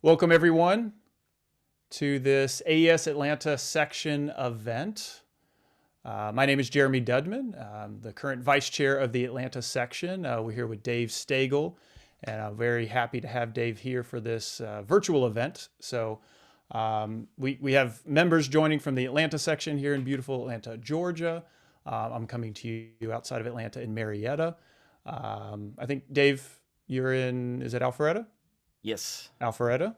Welcome, everyone, to this AES Atlanta section event. My name is Jeremy Dudman. I'm the current vice chair of the Atlanta section. We're here with Dave Stagl, and I'm very happy to have Dave here for this virtual event. So we have members joining from the Atlanta section here in beautiful Atlanta, Georgia. I'm coming to you outside of Atlanta in Marietta. I think, Dave, you're in, is it Alpharetta? Yes. Alpharetta.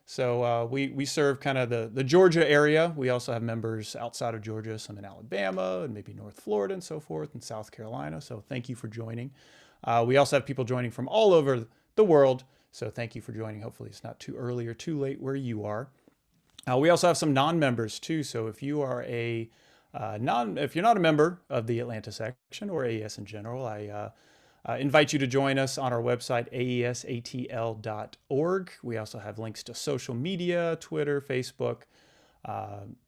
So we serve kind of the Georgia area. We also have members outside of Georgia, some in Alabama and maybe North Florida and so forth, and South Carolina. So thank you for joining. We also have people joining from all over the world. So thank you for joining. Hopefully it's not too early or too late where you are. We also have some non-members too. So if you are if you're not a member of the Atlanta section or AES in general, I invite you to join us on our website, aesatl.org. We also have links to social media, Twitter, Facebook,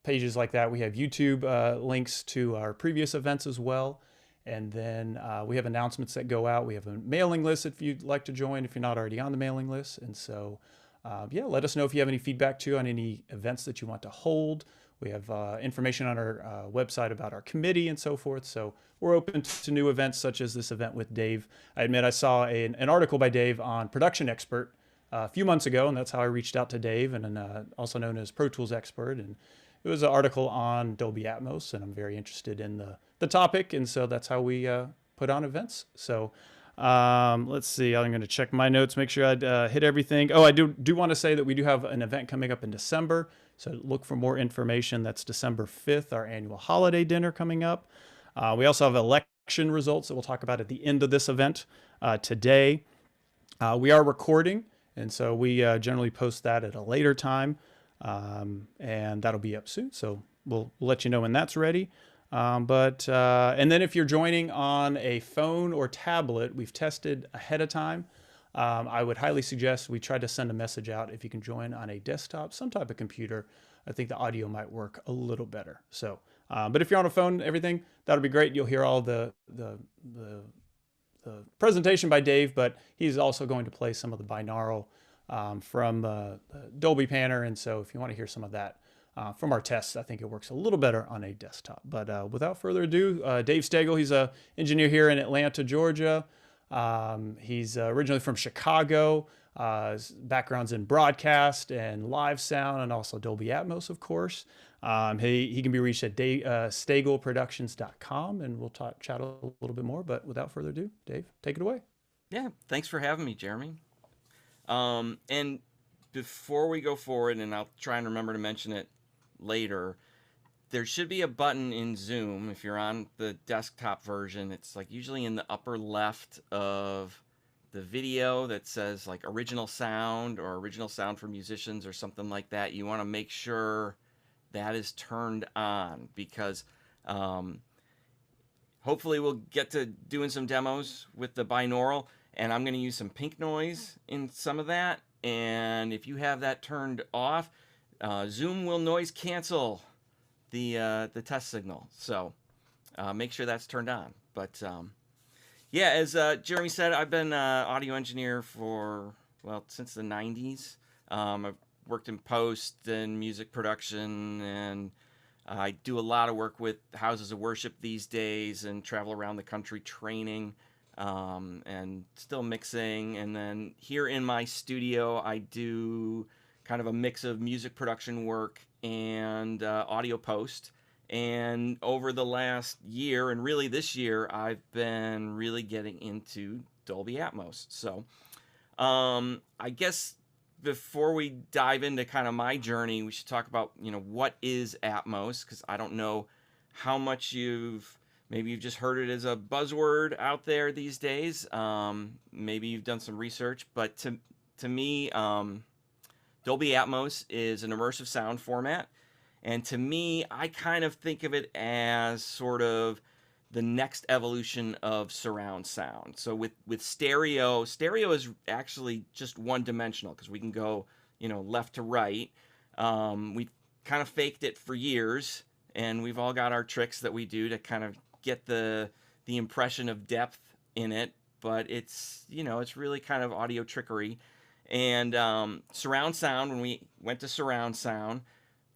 pages like that. We have YouTube links to our previous events as well. And then we have announcements that go out. We have a mailing list if you'd like to join, if you're not already on the mailing list. And so, yeah, let us know if you have any feedback too on any events that you want to hold. We have information on our website about our committee and so forth. So we're open to new events such as this event with Dave. I admit I saw an article by Dave on Production Expert a few months ago, and that's how I reached out to Dave, and also known as Pro Tools Expert. And it was an article on Dolby Atmos, and I'm very interested in the topic, and so that's how we put on events. So let's see. I'm going to check my notes, make sure I hit everything. Oh, I do want to say that we do have an event coming up in December. So look for more information. That's December 5th, our annual holiday dinner coming up. We also have election results that we'll talk about at the end of this event today. We are recording, and so we generally post that at a later time, and that'll be up soon. So we'll let you know when that's ready. And then if you're joining on a phone or tablet, we've tested ahead of time. I would highly suggest we try to send a message out if you can join on a desktop, some type of computer. I think the audio might work a little better. So, but if you're on a phone, everything, that'll be great. You'll hear all the presentation by Dave, but he's also going to play some of the binaural from the Dolby Panner. And so if you want to hear some of that from our tests, I think it works a little better on a desktop. But without further ado, Dave Stagl, he's an engineer here in Atlanta, Georgia. He's originally from Chicago. His background's in broadcast and live sound, and also Dolby Atmos, of course. He can be reached at staglproductions.com, and we'll chat a little bit more. But without further ado, Dave, take it away. Yeah. Thanks for having me, Jeremy. And before we go forward, and I'll try and remember to mention it later, there should be a button in Zoom if you're on the desktop version. It's like usually in the upper left of the video that says like original sound or original sound for musicians or something like that. You want to make sure that is turned on because hopefully we'll get to doing some demos with the binaural, and I'm going to use some pink noise in some of that. And if you have that turned off, Zoom will noise cancel the test signal. So make sure that's turned on. But yeah, as Jeremy said, I've been audio engineer for, well, since the 90s. I've worked in post and music production, and I do a lot of work with houses of worship these days and travel around the country training and still mixing. And then here in my studio, I do kind of a mix of music production work and audio post. And over the last year, and really this year, I've been really getting into Dolby Atmos. So I guess before we dive into kind of my journey, we should talk about, what is Atmos? Because I don't know how much maybe you've just heard it as a buzzword out there these days. Maybe you've done some research, but to me, Dolby Atmos is an immersive sound format. And to me, I kind of think of it as sort of the next evolution of surround sound. So with stereo is actually just one dimensional because we can go, left to right. We kind of faked it for years, and we've all got our tricks that we do to kind of get the impression of depth in it. But it's, it's really kind of audio trickery. And surround sound, when we went to surround sound,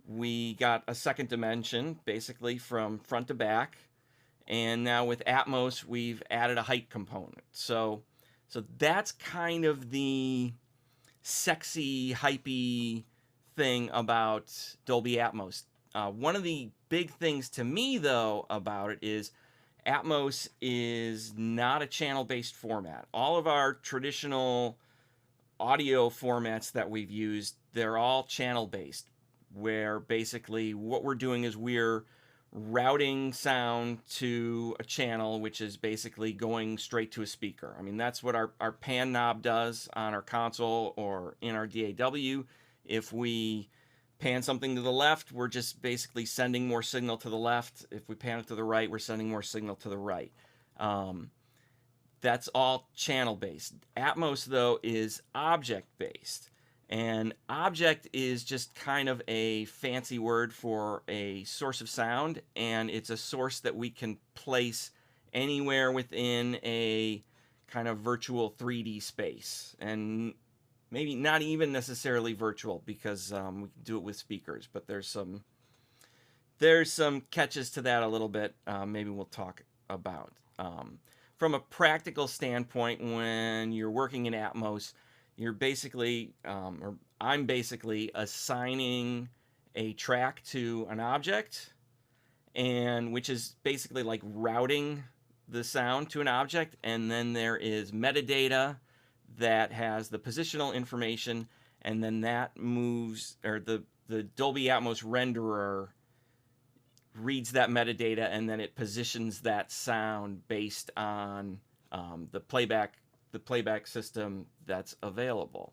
we got a second dimension, basically from front to back. And now with Atmos, we've added a height component. So that's kind of the sexy, hypey thing about Dolby Atmos. One of the big things to me, though, about it is Atmos is not a channel-based format. All of our traditional audio formats that we've used, they're all channel-based, where basically what we're doing is we're routing sound to a channel, which is basically going straight to a speaker. I mean, that's what our pan knob does on our console or in our DAW. If we pan something to the left, we're just basically sending more signal to the left. If we pan it to the right, we're sending more signal to the right. That's all channel-based. Atmos, though, is object-based. And object is just kind of a fancy word for a source of sound, and it's a source that we can place anywhere within a kind of virtual 3D space. And maybe not even necessarily virtual, because we can do it with speakers, but there's some catches to that a little bit. Maybe we'll talk about. From a practical standpoint, when you're working in Atmos, you're basically, or I'm basically assigning a track to an object, and which is basically like routing the sound to an object. And then there is metadata that has the positional information, and then that moves, or the Dolby Atmos renderer reads that metadata, and then it positions that sound based on the playback system that's available.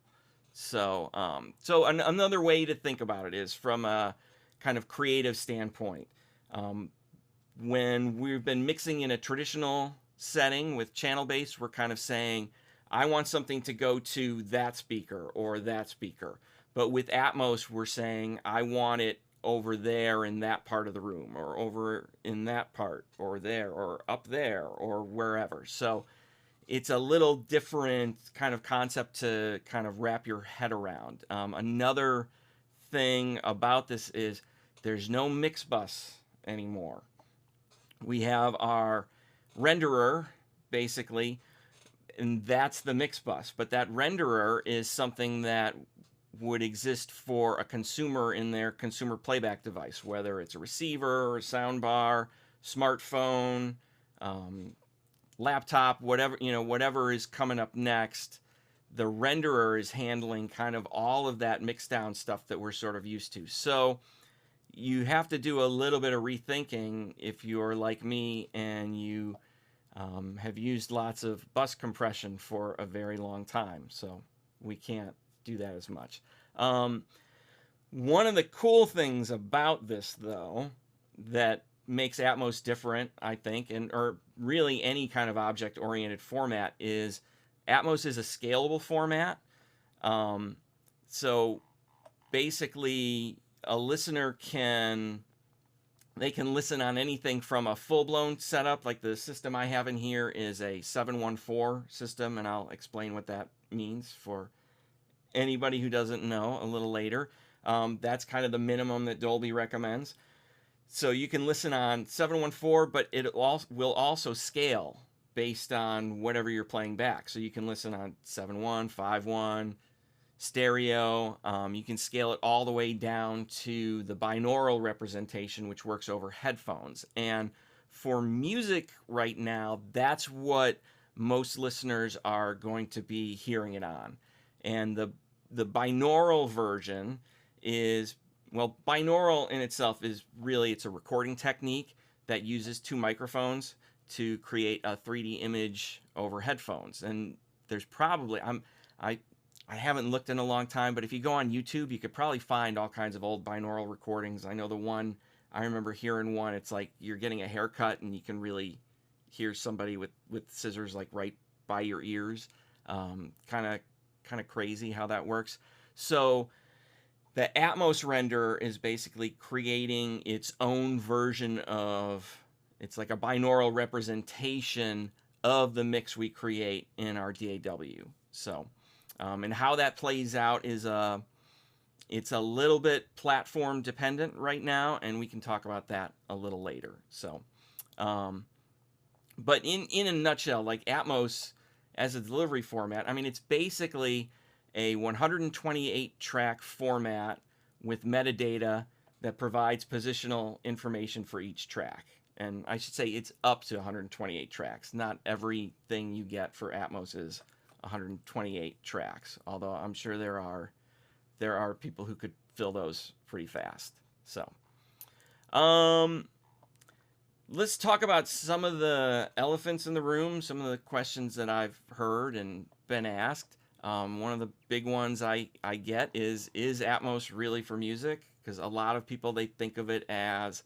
So another way to think about it is from a kind of creative standpoint. When we've been mixing in a traditional setting with channel-based, we're kind of saying, I want something to go to that speaker or that speaker. But with Atmos, we're saying, I want it over there in that part of the room, or over in that part, or there, or up there, or wherever. So it's a little different kind of concept to kind of wrap your head around. Another thing about this is there's no mix bus anymore. We have our renderer, basically, and that's the mix bus. But that renderer is something that would exist for a consumer in their consumer playback device, whether it's a receiver, a soundbar, smartphone, laptop, whatever is coming up next. The renderer is handling kind of all of that mixdown stuff that we're sort of used to. So you have to do a little bit of rethinking if you're like me and you have used lots of bus compression for a very long time. So we can't do that as much. One of the cool things about this, though, that makes Atmos different, I think, or really any kind of object-oriented format, is Atmos is a scalable format. So basically, a listener can listen on anything from a full-blown setup, like the system I have in here is a 714 system, and I'll explain what that means for anybody who doesn't know a little later. That's kind of the minimum that Dolby recommends. So you can listen on 714, but it will also scale based on whatever you're playing back. So you can listen on 7.1, 5.1, stereo. You can scale it all the way down to the binaural representation, which works over headphones. And for music right now, that's what most listeners are going to be hearing it on. And the binaural version is, well, binaural in itself is really, it's a recording technique that uses two microphones to create a 3D image over headphones. And there's probably, I haven't looked in a long time, but if you go on YouTube, you could probably find all kinds of old binaural recordings. I know the one, I remember hearing one, it's like you're getting a haircut and you can really hear somebody with scissors like right by your ears. Kind of crazy how that works. So the Atmos renderer is basically creating its own version of, it's like a binaural representation of the mix we create in our DAW. So And how that plays out is it's a little bit platform dependent right now, and we can talk about that a little later. So, but in a nutshell, like Atmos as a delivery format, I mean, it's basically a 128 track format with metadata that provides positional information for each track. And I should say it's up to 128 tracks. Not everything you get for Atmos is 128 tracks, although I'm sure there are people who could fill those pretty fast. So, let's talk about some of the elephants in the room, some of the questions that I've heard and been asked. One of the big ones I get is Atmos really for music? Because a lot of people, they think of it as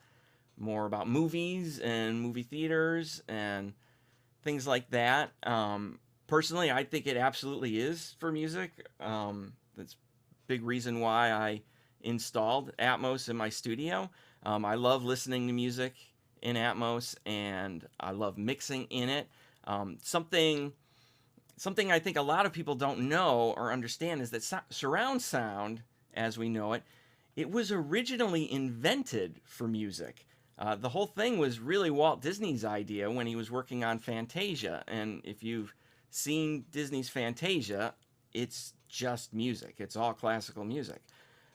more about movies and movie theaters and things like that. Personally, I think it absolutely is for music. That's a big reason why I installed Atmos in my studio. I love listening to music in Atmos, and I love mixing in it. Something I think a lot of people don't know or understand is that surround sound, as we know it, it was originally invented for music. The whole thing was really Walt Disney's idea when he was working on Fantasia. And if you've seen Disney's Fantasia, it's just music. It's all classical music.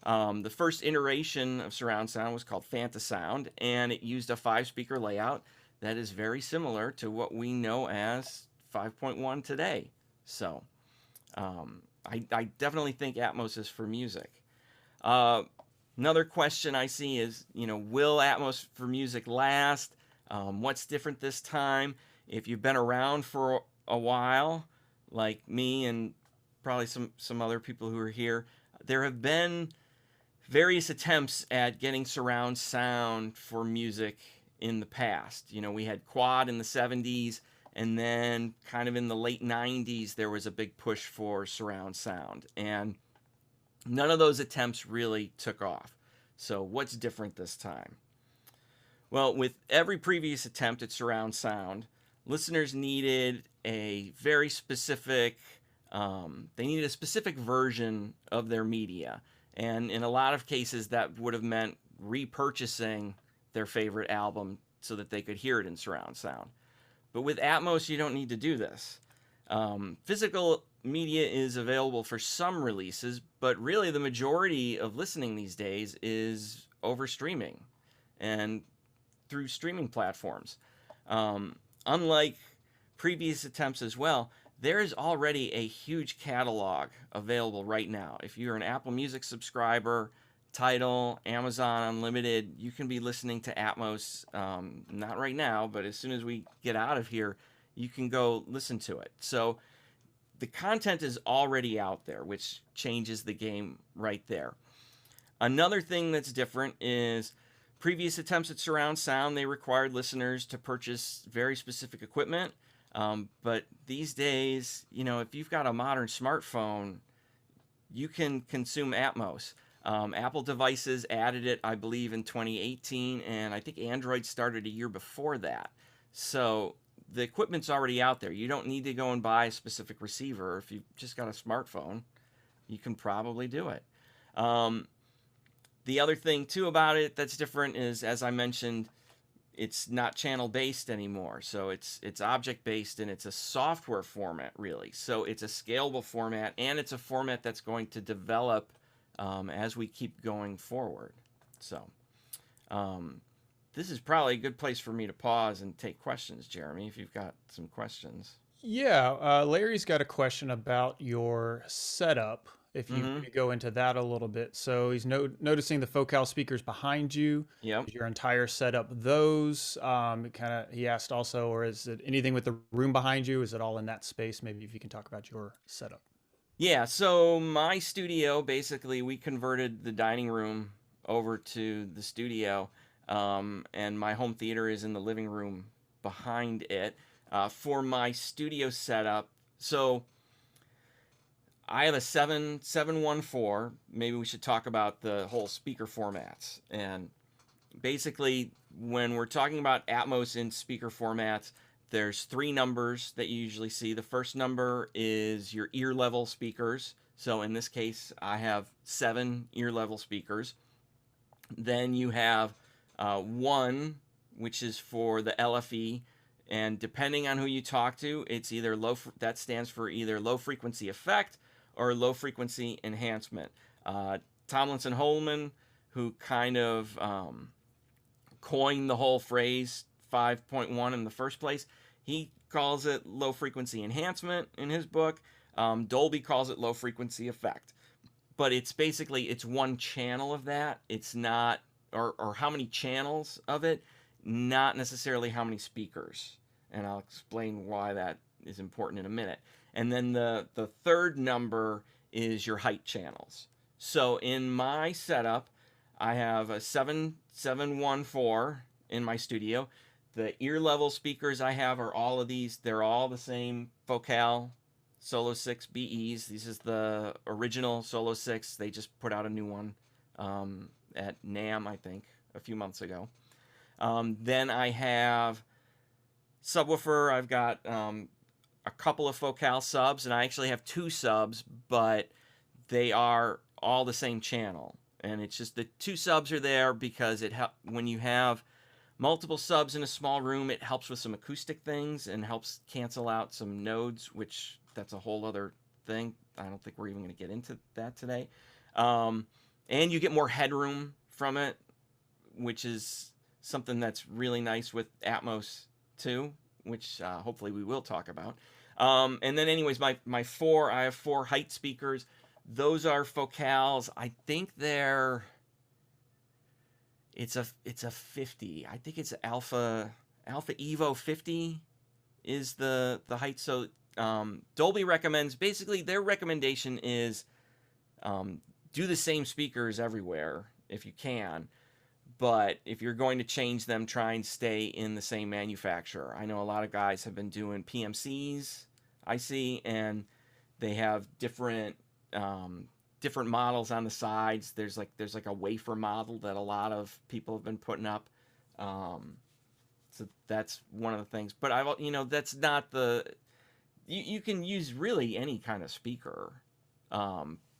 The first iteration of surround sound was called Fantasound, and it used a 5-speaker layout that is very similar to what we know as 5.1 today. So I definitely think Atmos is for music. Another question I see is, will Atmos for music last? What's different this time? If you've been around for a while, like me and probably some other people who are here, there have been various attempts at getting surround sound for music in the past. We had quad in the 70s, and then kind of in the late 90s, there was a big push for surround sound. And none of those attempts really took off. So what's different this time? Well, with every previous attempt at surround sound, listeners needed a very specific, they needed a specific version of their media. And in a lot of cases, that would have meant repurchasing their favorite album so that they could hear it in surround sound. But with Atmos, you don't need to do this. Physical media is available for some releases, but really the majority of listening these days is over streaming and through streaming platforms. Unlike previous attempts as well, there is already a huge catalog available right now. If you're an Apple Music subscriber, Tidal, Amazon Unlimited, you can be listening to Atmos, not right now, but as soon as we get out of here, you can go listen to it. So the content is already out there, which changes the game right there. Another thing that's different is previous attempts at surround sound, they required listeners to purchase very specific equipment. But these days, if you've got a modern smartphone, you can consume Atmos. Apple devices added it, I believe, in 2018, and I think Android started a year before that. So the equipment's already out there. You don't need to go and buy a specific receiver. If you've just got a smartphone, you can probably do it. The other thing, too, about it that's different is, as I mentioned, it's not channel-based anymore. So it's object-based, and it's a software format, really. So it's a scalable format, and it's a format that's going to develop as we keep going forward. So this is probably a good place for me to pause and take questions, Jeremy, if you've got some questions. Yeah, Larry's got a question about your setup. If you could go into that a little bit. So he's noticing the Focal speakers behind you. Yep. Is your entire setup those? He asked also, or is it anything with the room behind you? Is it all in that space? Maybe if you can talk about your setup. Yeah, so my studio, basically, we converted the dining room over to the studio, and my home theater is in the living room behind it. For my studio setup, so I have a 714. Maybe we should talk about the whole speaker formats. And basically, when we're talking about Atmos in speaker formats, There's 3 numbers that you usually see. The first number is your ear level speakers. So in this case, I have 7 ear level speakers. Then you have 1, which is for the LFE. And depending on who you talk to, it's either that stands for either low frequency effect or low frequency enhancement. Tomlinson Holman, who kind of coined the whole phrase 5.1 in the first place, he calls it low frequency enhancement in his book. Dolby calls it low frequency effect. But it's basically, it's one channel of that. It's not, or how many channels of it, not necessarily how many speakers. And I'll explain why that is important in a minute. And then the third number is your height channels. So in my setup, I have a 7714 in my studio. The ear level speakers I have are all of these. They're all the same Focal Solo 6 BEs. This is the original Solo 6. They just put out a new one at NAMM, I think, a few months ago. Then I have subwoofer. I've got a couple of Focal subs, and I actually have 2 subs, but they are all the same channel. And it's just the 2 subs are there because when you have multiple subs in a small room, it helps with some acoustic things and helps cancel out some nodes, which that's a whole other thing. I don't think we're even going to get into that today. And you get more headroom from it, which is something that's really nice with Atmos too, which hopefully we will talk about. And then anyways, I have 4 height speakers. Those are Focals. I think it's a 50. I think it's Alpha Evo 50 is the height. So Dolby recommends, basically their recommendation is do the same speakers everywhere if you can. But if you're going to change them, try and stay in the same manufacturer. I know a lot of guys have been doing PMCs, I see, and they have different models on the sides. There's like a wafer model that a lot of people have been putting up. So that's one of the things. But that's not you can use really any kind of speaker.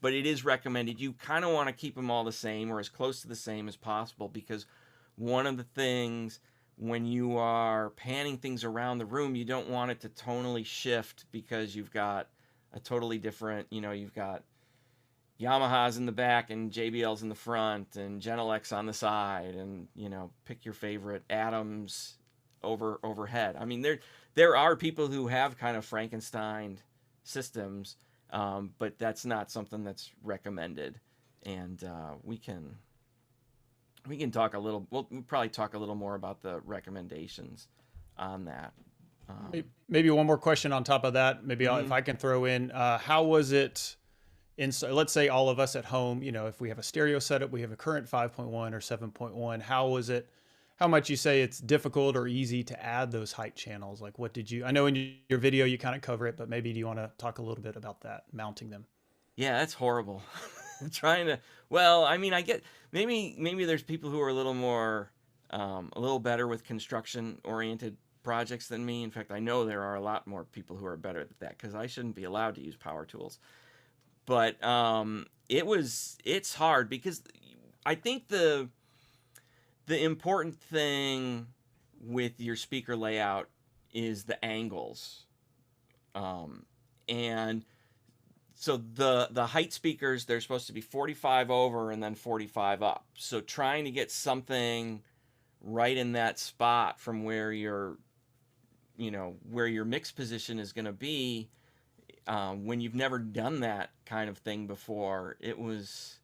But it is recommended. You kind of want to keep them all the same or as close to the same as possible, because one of the things when you are panning things around the room, you don't want it to tonally shift because you've got a totally different, you've got Yamahas in the back and JBLs in the front and Genelecs on the side, and pick your favorite Atoms overhead. I mean, there are people who have kind of Frankenstein systems, but that's not something that's recommended. And we can talk a little. We'll probably talk a little more about the recommendations on that. Maybe one more question on top of that. Maybe if I can throw in, how was it? Let's say all of us at home, if we have a stereo setup, we have a current 5.1 or 7.1. How was it? How much you say it's difficult or easy to add those height channels? Like, what did you? I know in your video you kind of cover it, but maybe do you want to talk a little bit about that, mounting them? Yeah, that's horrible. Trying to. Well, I mean, I get maybe there's people who are a little more, a little better with construction-oriented projects than me. In fact, I know there are a lot more people who are better at that, because I shouldn't be allowed to use power tools. But it's hard, because I think the important thing with your speaker layout is the angles. And so the height speakers, they're supposed to be 45 over and then 45 up. So trying to get something right in that spot from where your mix position is going to be, when you've never done that kind of thing before, it was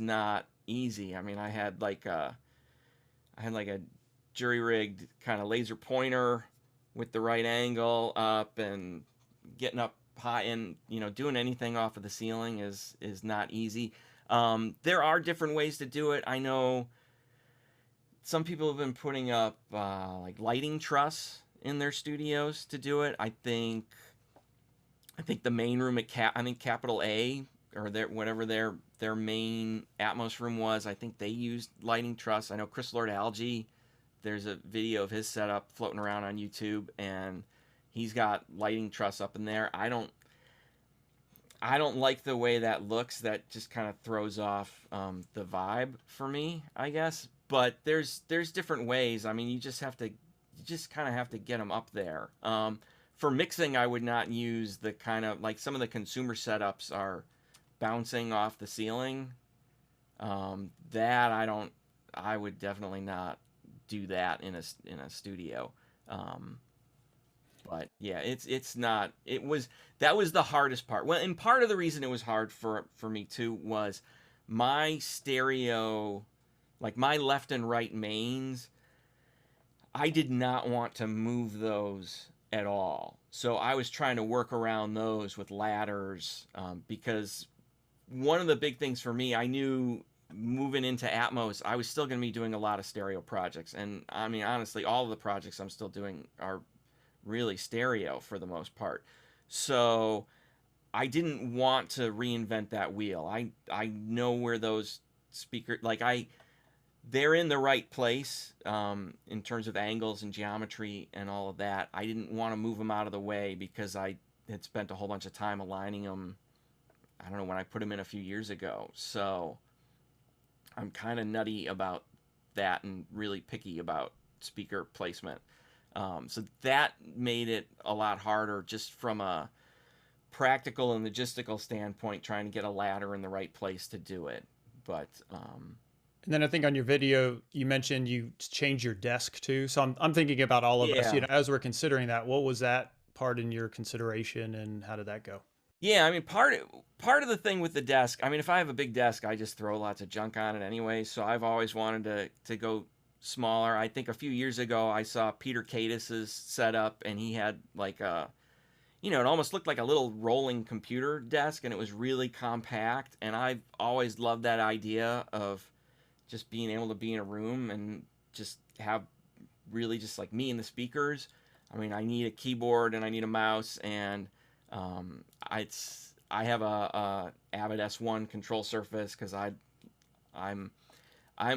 not easy. I mean, I had like a jury-rigged kind of laser pointer with the right angle up, and getting up high, and doing anything off of the ceiling is not easy. There are different ways to do it. I know some people have been putting up like lighting truss in their studios to do it. I think the main room at Capital A, or whatever their main Atmos room was, I think they used lighting truss. I know Chris Lord Algae, there's a video of his setup floating around on YouTube, and he's got lighting truss up in there. I don't like the way that looks. That just kind of throws off the vibe for me, I guess. But there's different ways. I mean, you just kind of have to get them up there. For mixing, I would not use the kind of, like, some of the consumer setups are bouncing off the ceiling. That I would definitely not do that in a studio. But yeah, that was the hardest part. Well, and part of the reason it was hard for me too was my stereo, like my left and right mains, I did not want to move those at all. So I was trying to work around those with ladders, because one of the big things for me, I knew moving into Atmos, I was still going to be doing a lot of stereo projects. And I mean, honestly, all of the projects I'm still doing are really stereo for the most part. So I didn't want to reinvent that wheel. I know where those speakers, like, they're in the right place in terms of angles and geometry and all of that. I didn't want to move them out of the way because I had spent a whole bunch of time aligning them, I don't know, when I put them in a few years ago. So I'm kind of nutty about that and really picky about speaker placement. So that made it a lot harder just from a practical and logistical standpoint, trying to get a ladder in the right place to do it. But and then I think on your video, you mentioned you changed your desk too. So I'm thinking about all of us, yeah. as we're considering that, what was that part in your consideration and how did that go? Yeah, I mean, part of the thing with the desk, I mean, if I have a big desk, I just throw lots of junk on it anyway. So I've always wanted to go smaller. I think a few years ago I saw Peter Cadis's setup, and he had like it almost looked like a little rolling computer desk, and it was really compact. And I've always loved that idea of just being able to be in a room and just have really just like me and the speakers. I mean, I need a keyboard and I need a mouse, and I have a Avid S1 control surface because I'm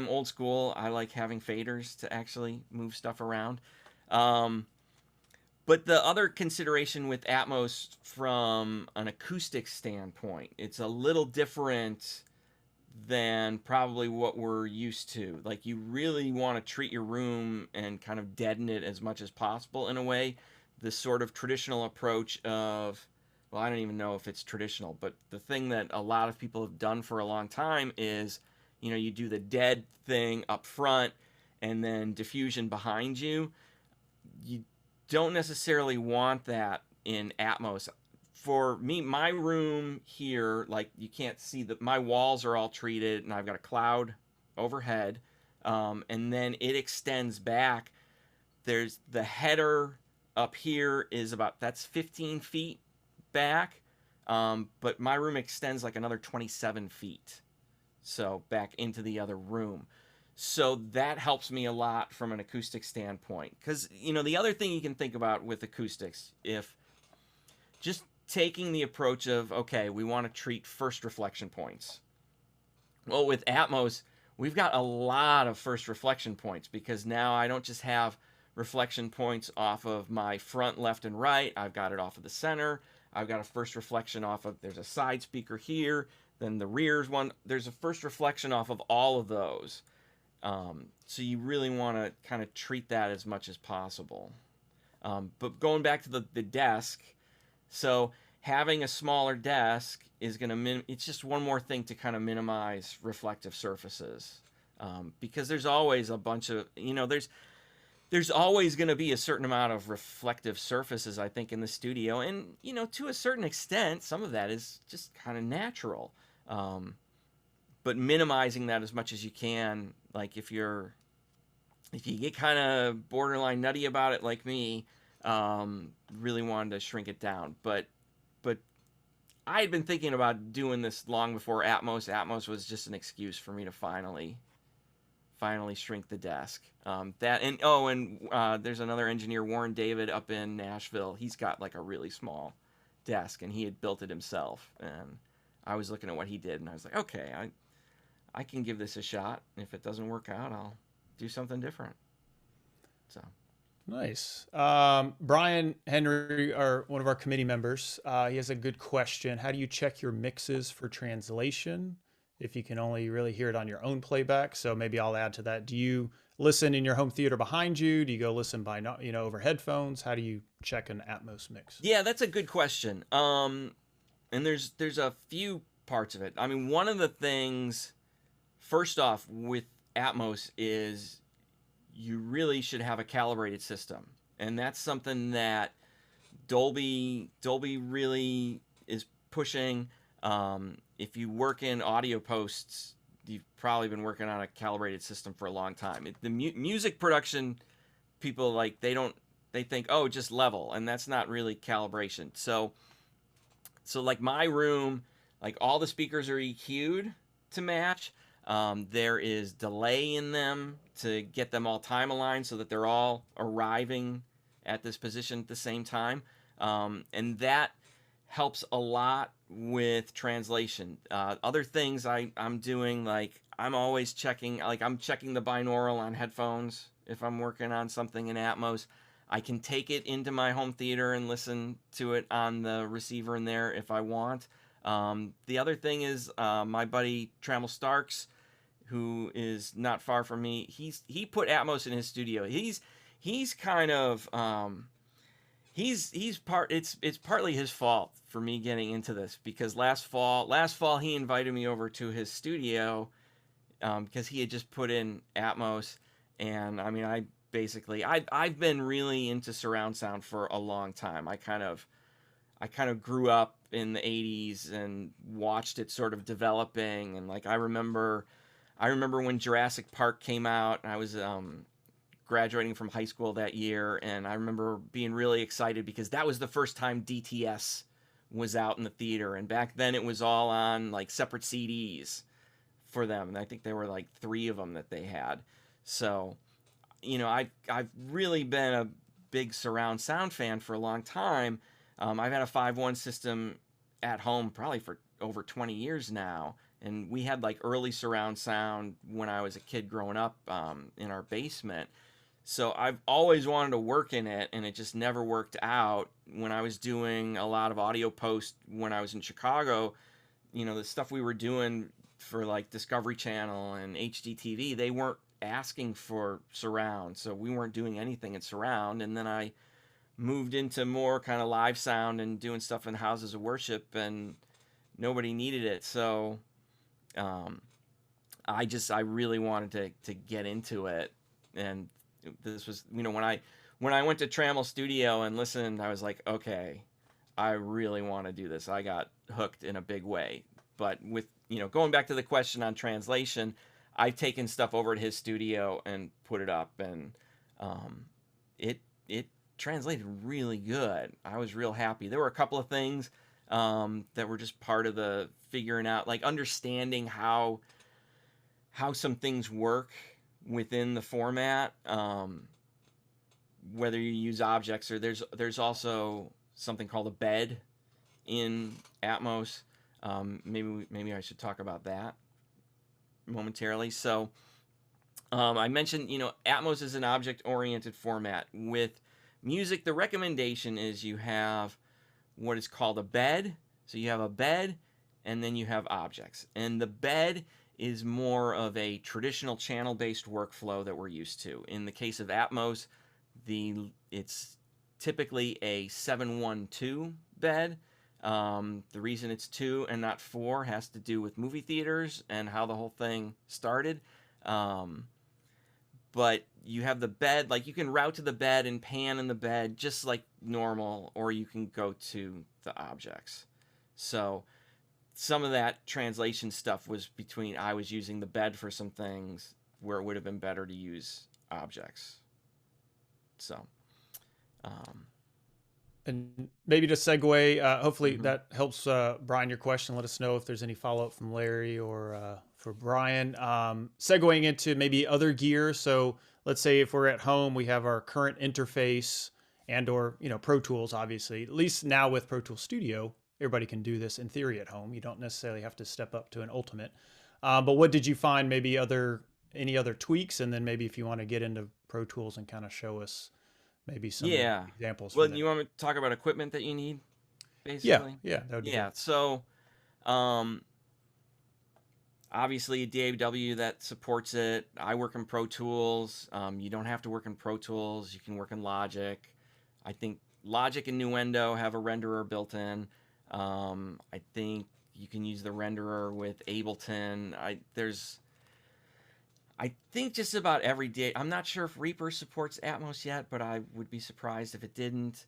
old school. I like having faders to actually move stuff around. But the other consideration with Atmos from an acoustic standpoint, it's a little different than probably what we're used to. Like, you really want to treat your room and kind of deaden it as much as possible in a way. The sort of traditional approach of, well, I don't even know if it's traditional, but the thing that a lot of people have done for a long time is, you do the dead thing up front and then diffusion behind you. You don't necessarily want that in Atmos. For me, my room here, like, you can't see that my walls are all treated, and I've got a cloud overhead, and then it extends back. There's the header up here is that's 15 feet back, but my room extends like another 27 feet, so back into the other room. So that helps me a lot from an acoustic standpoint. Because, the other thing you can think about with acoustics, if just taking the approach of, okay, we want to treat first reflection points. Well, with Atmos, we've got a lot of first reflection points, because now I don't just have reflection points off of my front left and right. I've got it off of the center. I've got a first reflection off of, there's a side speaker here, then the rear's one. There's a first reflection off of all of those. So you really want to kind of treat that as much as possible. But going back to the desk, so having a smaller desk is going to it's just one more thing to kind of minimize reflective surfaces, because there's always a bunch of, there's always going to be a certain amount of reflective surfaces, I think, in the studio. And, to a certain extent, some of that is just kind of natural. But minimizing that as much as you can, like if you get kind of borderline nutty about it like me, really wanted to shrink it down. But I had been thinking about doing this long before Atmos. Atmos was just an excuse for me to finally shrink the desk. There's another engineer, Warren David, up in Nashville. He's got like a really small desk, and he had built it himself. And I was looking at what he did, and I was like, okay, I can give this a shot. If it doesn't work out, I'll do something different. So Nice. Brian Henry, one of our committee members, he has a good question. How do you check your mixes for translation if you can only really hear it on your own playback? So maybe I'll add to that. Do you listen in your home theater behind you? Do you go listen by over headphones? How do you check an Atmos mix? yeah, that's a good question. And there's a few parts of it. I mean, one of the things, first off, with Atmos is you really should have a calibrated system, and that's something that Dolby really is pushing. If you work in audio posts, you've probably been working on a calibrated system for a long time. The music production people, like, they think, oh, just level, and that's not really calibration. So like my room, like all the speakers are EQ'd to match. There is delay in them to get them all time aligned so that they're all arriving at this position at the same time. And that helps a lot with translation. Other things I'm doing, like I'm always checking, like I'm checking the binaural on headphones if I'm working on something in Atmos. I can take it into my home theater and listen to it on the receiver in there if I want. The other thing is my buddy Trammell Starks, who is not far from me. He put Atmos in his studio. He's kind of it's partly his fault for me getting into this, because last fall he invited me over to his studio because he had just put in Atmos, and I mean I've been really into surround sound for a long time. I kind of grew up in the 80s and watched it sort of developing, and like I remember when Jurassic Park came out. I was graduating from high school that year, and I remember being really excited because that was the first time DTS was out in the theater, and back then it was all on like separate CDs for them, and I think there were like 3 of them that they had. So I've really been a big surround sound fan for a long time. I've had a 5.1 system at home probably for over 20 years now, and we had like early surround sound when I was a kid growing up in our basement. So I've always wanted to work in it, and it just never worked out. When I was doing a lot of audio post when I was in Chicago, the stuff we were doing for like Discovery Channel and HDTV, they weren't asking for surround, so we weren't doing anything in surround. And then I moved into more kind of live sound and doing stuff in houses of worship, and nobody needed it. So I really wanted to get into it, and this was when I went to Trammell Studio and listened, I was like, okay, I really want to do this. I got hooked in a big way. But with going back to the question on translation, I've taken stuff over to his studio and put it up, and it translated really good. I was real happy. There were a couple of things that were just part of the figuring out, like understanding how some things work within the format, whether you use objects or there's also something called a bed in Atmos. Maybe I should talk about that momentarily. So I mentioned, Atmos is an object-oriented format. With music, the recommendation is you have what is called a bed. So you have a bed, and then you have objects. And the bed is more of a traditional channel-based workflow that we're used to. In the case of Atmos, it's typically a 712 bed. The reason it's 2 and not 4 has to do with movie theaters and how the whole thing started. But you have the bed, like you can route to the bed and pan in the bed just like normal, or you can go to the objects. So some of that translation stuff was I was using the bed for some things where it would have been better to use objects. So, and maybe to segue, hopefully mm-hmm. that helps Brian your question. Let us know if there's any follow-up from Larry or for Brian. Segueing into maybe other gear. So let's say if we're at home, we have our current interface or Pro Tools, obviously. At least now with Pro Tools Studio, everybody can do this in theory at home. You don't necessarily have to step up to an Ultimate. But what did you find maybe other any other tweaks, and then maybe if you want to get into Pro Tools and kind of show us maybe some Yeah. examples for Well, that. you want me to talk about equipment that you need, Yeah, basically? yeah, that would be Yeah. great. So, um, obviously a DAW that supports it. I work in Pro Tools. You don't have to work in Pro Tools. You can work in Logic. I think Logic and Nuendo have a renderer built in. I think you can use the renderer with Ableton. I think just about every day. I'm not sure if Reaper supports Atmos yet, but I would be surprised if it didn't.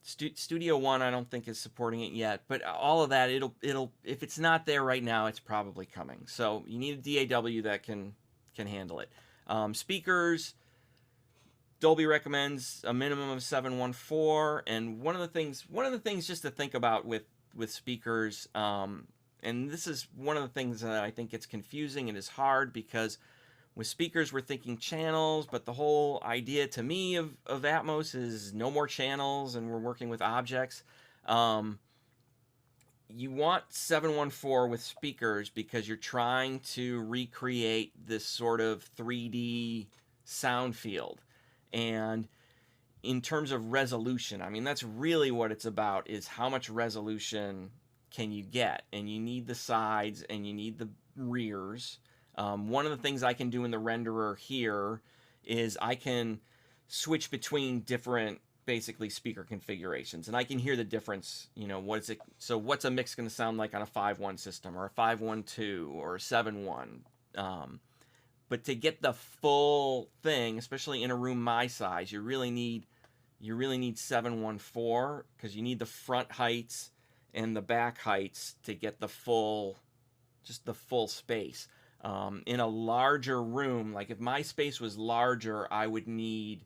Studio One, I don't think is supporting it yet, but all of that, it'll if it's not there right now, it's probably coming. So you need a DAW that can handle it. Speakers, Dolby recommends a minimum of 714, and one of the things just to think about with speakers, and this is one of the things that I think gets confusing and is hard, because with speakers we're thinking channels, but the whole idea to me of Atmos is no more channels, and we're working with objects. You want 714 with speakers because you're trying to recreate this sort of 3D sound field. And in terms of resolution, I mean, that's really what it's about, is how much resolution can you get? And you need the sides and you need the rears. One of the things I can do in the renderer here is I can switch between different, basically, speaker configurations, and I can hear the difference. What's a mix going to sound like on a 5.1 system, or a 5.1.2, or a 7.1? But to get the full thing, especially in a room my size, you really need 714, because you need the front heights and the back heights to get the full space. In a larger room, like if my space was larger, I would need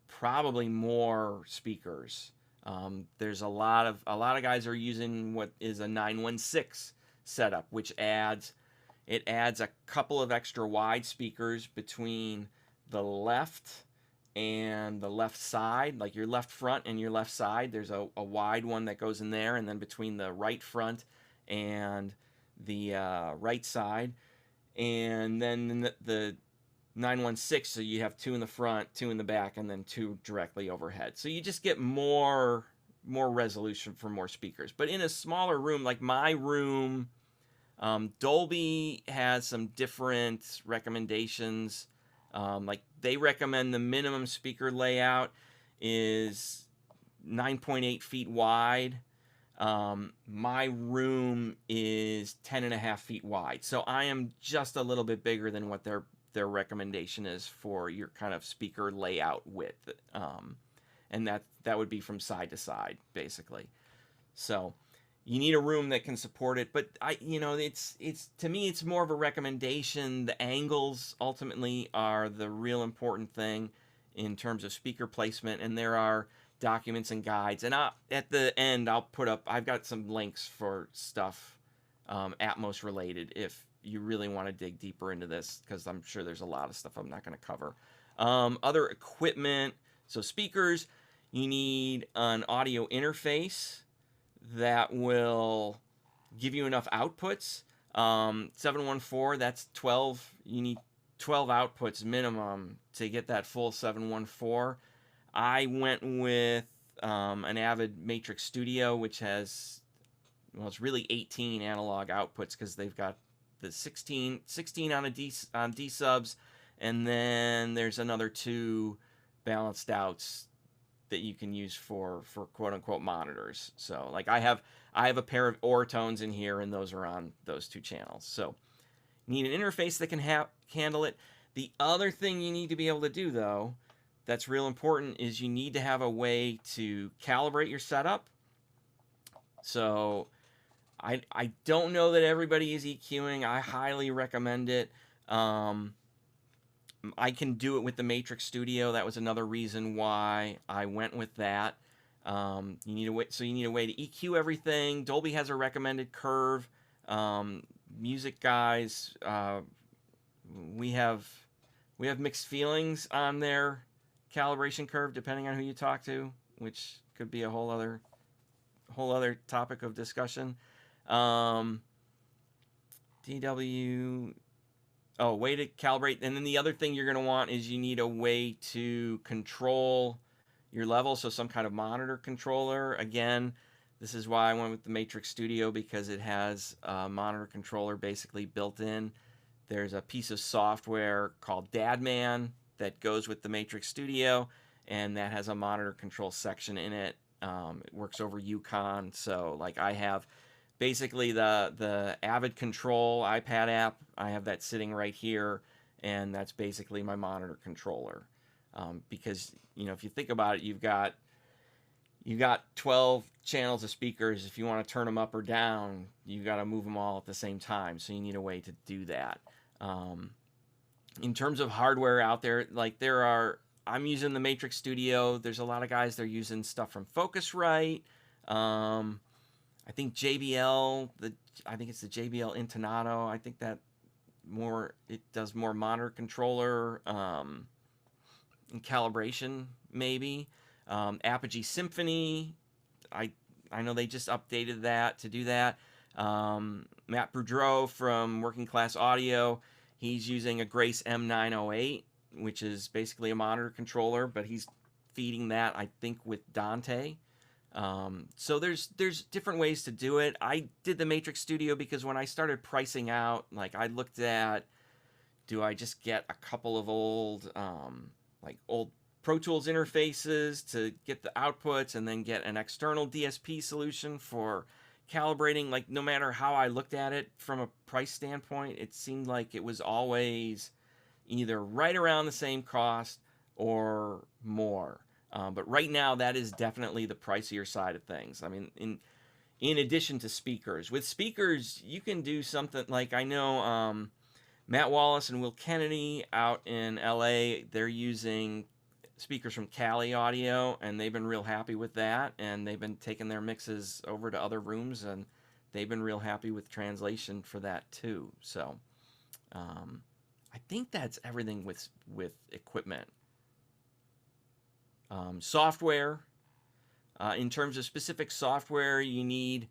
probably more speakers. There's a lot of guys are using what is a 916 setup, which adds a couple of extra wide speakers between the left and the left side, like your left front and your left side. There's a wide one that goes in there, and then between the right front and the right side, and then the 916, so you have two in the front, two in the back, and then two directly overhead. So you just get more resolution for more speakers. But in a smaller room, like my room, Dolby has some different recommendations. Like they recommend the minimum speaker layout is 9.8 feet wide. My room is 10.5 feet wide, so I am just a little bit bigger than what their recommendation is for your kind of speaker layout width, and that would be from side to side, basically. So you need a room that can support it, but it's to me, it's more of a recommendation. The angles ultimately are the real important thing in terms of speaker placement, and there are documents and guides, and at the end I've got some links for stuff Atmos related if you really want to dig deeper into this, because I'm sure there's a lot of stuff I'm not going to cover. Other equipment, so speakers, you need an audio interface that will give you enough outputs. 714, that's 12. You need 12 outputs minimum to get that full 714. I went with an Avid Matrix Studio, which has, well, it's really 18 analog outputs, because they've got the 16 on D subs, and then there's another 2 balanced outs that you can use for quote unquote monitors. So like I have a pair of Ortones in here, and those are on those 2 channels. So you need an interface that can handle it. The other thing you need to be able to do, though, that's real important, is you need to have a way to calibrate your setup. So I don't know that everybody is EQing. I highly recommend it. I can do it with the Matrix Studio. That was another reason why I went with that. You need a way to EQ everything. Dolby has a recommended curve. Music guys, we have mixed feelings on their calibration curve, depending on who you talk to, which could be a whole other topic of discussion. DW, Oh, way to calibrate. And then the other thing you're going to want is you need a way to control your level. So some kind of monitor controller. Again, this is why I went with the Matrix Studio, because it has a monitor controller basically built in. There's a piece of software called Dudman that goes with the Matrix Studio, and that has a monitor control section in it. It works over Yukon. So like I have basically the Avid Control iPad app. I have that sitting right here, and that's basically my monitor controller. Because if you think about it, you've got 12 channels of speakers. If you want to turn them up or down, you got to move them all at the same time. So you need a way to do that. In terms of hardware out there, like I'm using the Matrix Studio. There's a lot of guys, they're using stuff from Focusrite. I think JBL, I think it's the JBL Intonato. I think that it does more monitor controller and calibration maybe. Apogee Symphony, I know they just updated that to do that. Matt Boudreau from Working Class Audio, he's using a Grace M908, which is basically a monitor controller, but he's feeding that, I think, with Dante. So there's different ways to do it. I did the Matrix Studio because when I started pricing out, like I looked at, do I just get a couple of old Pro Tools interfaces to get the outputs and then get an external DSP solution for calibrating? Like no matter how I looked at it from a price standpoint, it seemed like it was always either right around the same cost or more. But right now, that is definitely the pricier side of things. I mean, in addition to speakers. With speakers, you can do something like, I know Matt Wallace and Will Kennedy out in LA, they're using speakers from Cali Audio, and they've been real happy with that, and they've been taking their mixes over to other rooms, and they've been real happy with translation for that too. So I think that's everything with equipment. Software. In terms of specific software, you need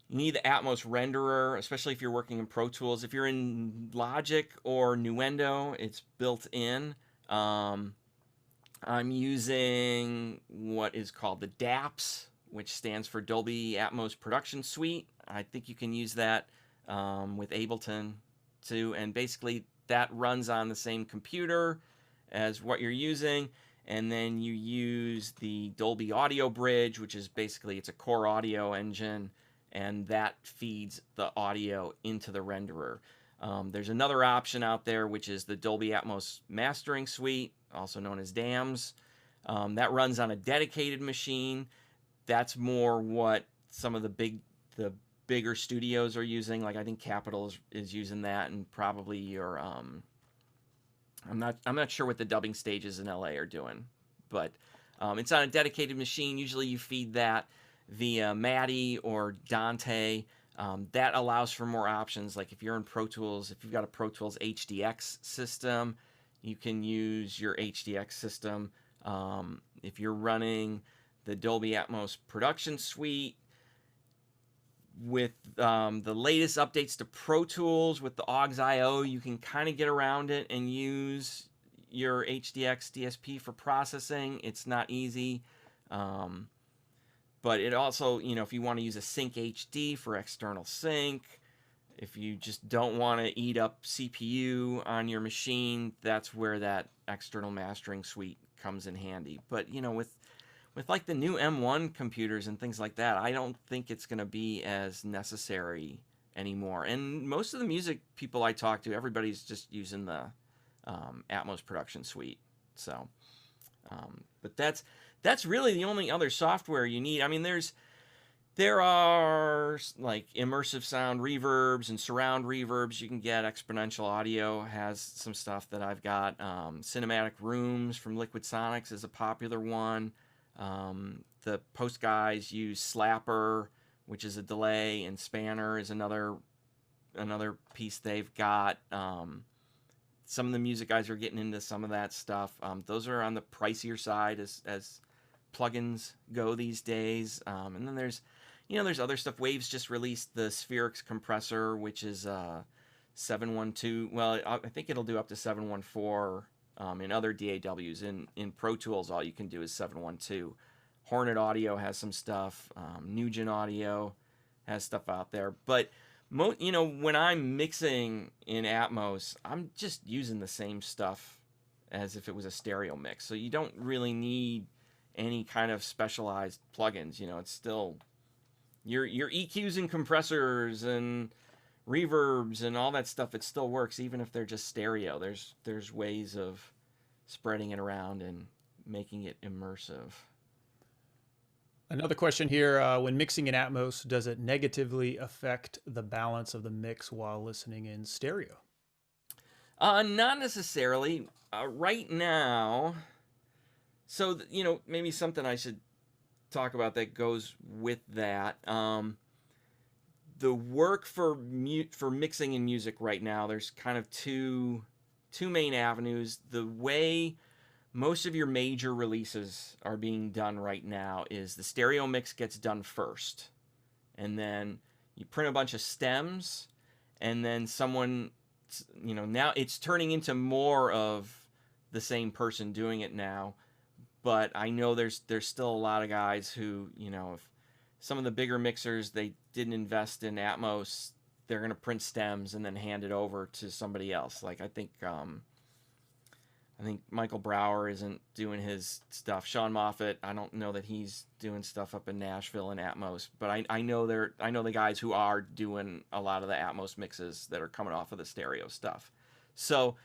the Atmos renderer, especially if you're working in Pro Tools. If you're in Logic or Nuendo, it's built in. I'm using what is called the DAPS, which stands for Dolby Atmos Production Suite. I think you can use that with Ableton too, and basically that runs on the same computer as what you're using. And then you use the Dolby Audio Bridge, which is basically, it's a core audio engine, and that feeds the audio into the renderer. There's another option out there, which is the Dolby Atmos Mastering Suite, also known as DAMS. That runs on a dedicated machine. That's more what some of the bigger studios are using. Like I think Capitol is using that, and probably your I'm not sure what the dubbing stages in LA are doing, but it's on a dedicated machine. Usually you feed that via MADI or Dante. That allows for more options. Like if you're in Pro Tools, if you've got a Pro Tools HDX system, you can use your HDX system. If you're running the Dolby Atmos Production Suite, with the latest updates to Pro Tools with the aux IO, you can kind of get around it and use your HDX DSP for processing. It's not easy, but it also, if you want to use a Sync HD for external sync, if you just don't want to eat up CPU on your machine, that's where that external mastering suite comes in handy. But with like the new M1 computers and things like that, I don't think it's going to be as necessary anymore. And most of the music people I talk to, everybody's just using the Atmos Production Suite. So, but that's really the only other software you need. I mean, there are like immersive sound reverbs and surround reverbs you can get. Exponential Audio has some stuff that I've got. Cinematic Rooms from Liquid Sonics is a popular one. The Post guys use Slapper, which is a delay, and Spanner is another piece they've got. Some of the music guys are getting into some of that stuff. Those are on the pricier side as plugins go these days. And then there's other stuff. Waves just released the Spherix compressor, which is 712. Well, I think it'll do up to 714 in other DAWs. In Pro Tools, all you can do is 712. Hornet Audio has some stuff. Nugent Audio has stuff out there. But, when I'm mixing in Atmos, I'm just using the same stuff as if it was a stereo mix. So you don't really need any kind of specialized plugins. It's still your EQs and compressors and reverbs and all that stuff. It still works even if they're just stereo. There's ways of spreading it around and making it immersive. Another question here, when mixing in Atmos, does it negatively affect the balance of the mix while listening in stereo? Not necessarily. Right now, so, maybe something I should talk about that goes with that. The work for mixing in music right now, there's kind of two main avenues. The way most of your major releases are being done right now is the stereo mix gets done first, and then you print a bunch of stems, and then someone, now it's turning into more of the same person doing it now. But I know there's still a lot of guys who, if some of the bigger mixers, they didn't invest in Atmos, they're going to print stems and then hand it over to somebody else. Like I think Michael Brower isn't doing his stuff. Sean Moffat, I don't know that he's doing stuff up in Nashville in Atmos, but I know the guys who are doing a lot of the Atmos mixes that are coming off of the stereo stuff. So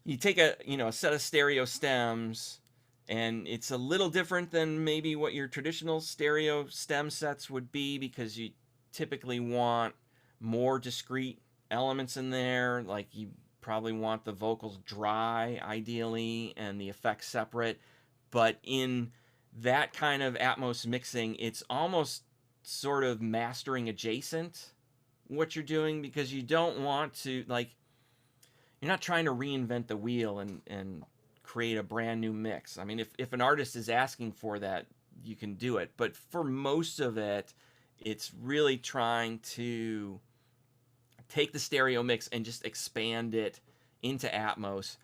you take a set of stereo stems, and it's a little different than maybe what your traditional stereo stem sets would be, because you typically want more discrete elements in there. Like you probably want the vocals dry, ideally, and the effects separate. But in that kind of Atmos mixing, it's almost sort of mastering adjacent what you're doing, because you don't want to, you're not trying to reinvent the wheel and create a brand new mix. I mean, if an artist is asking for that, you can do it. But for most of it, it's really trying to take the stereo mix and just expand it into Atmos.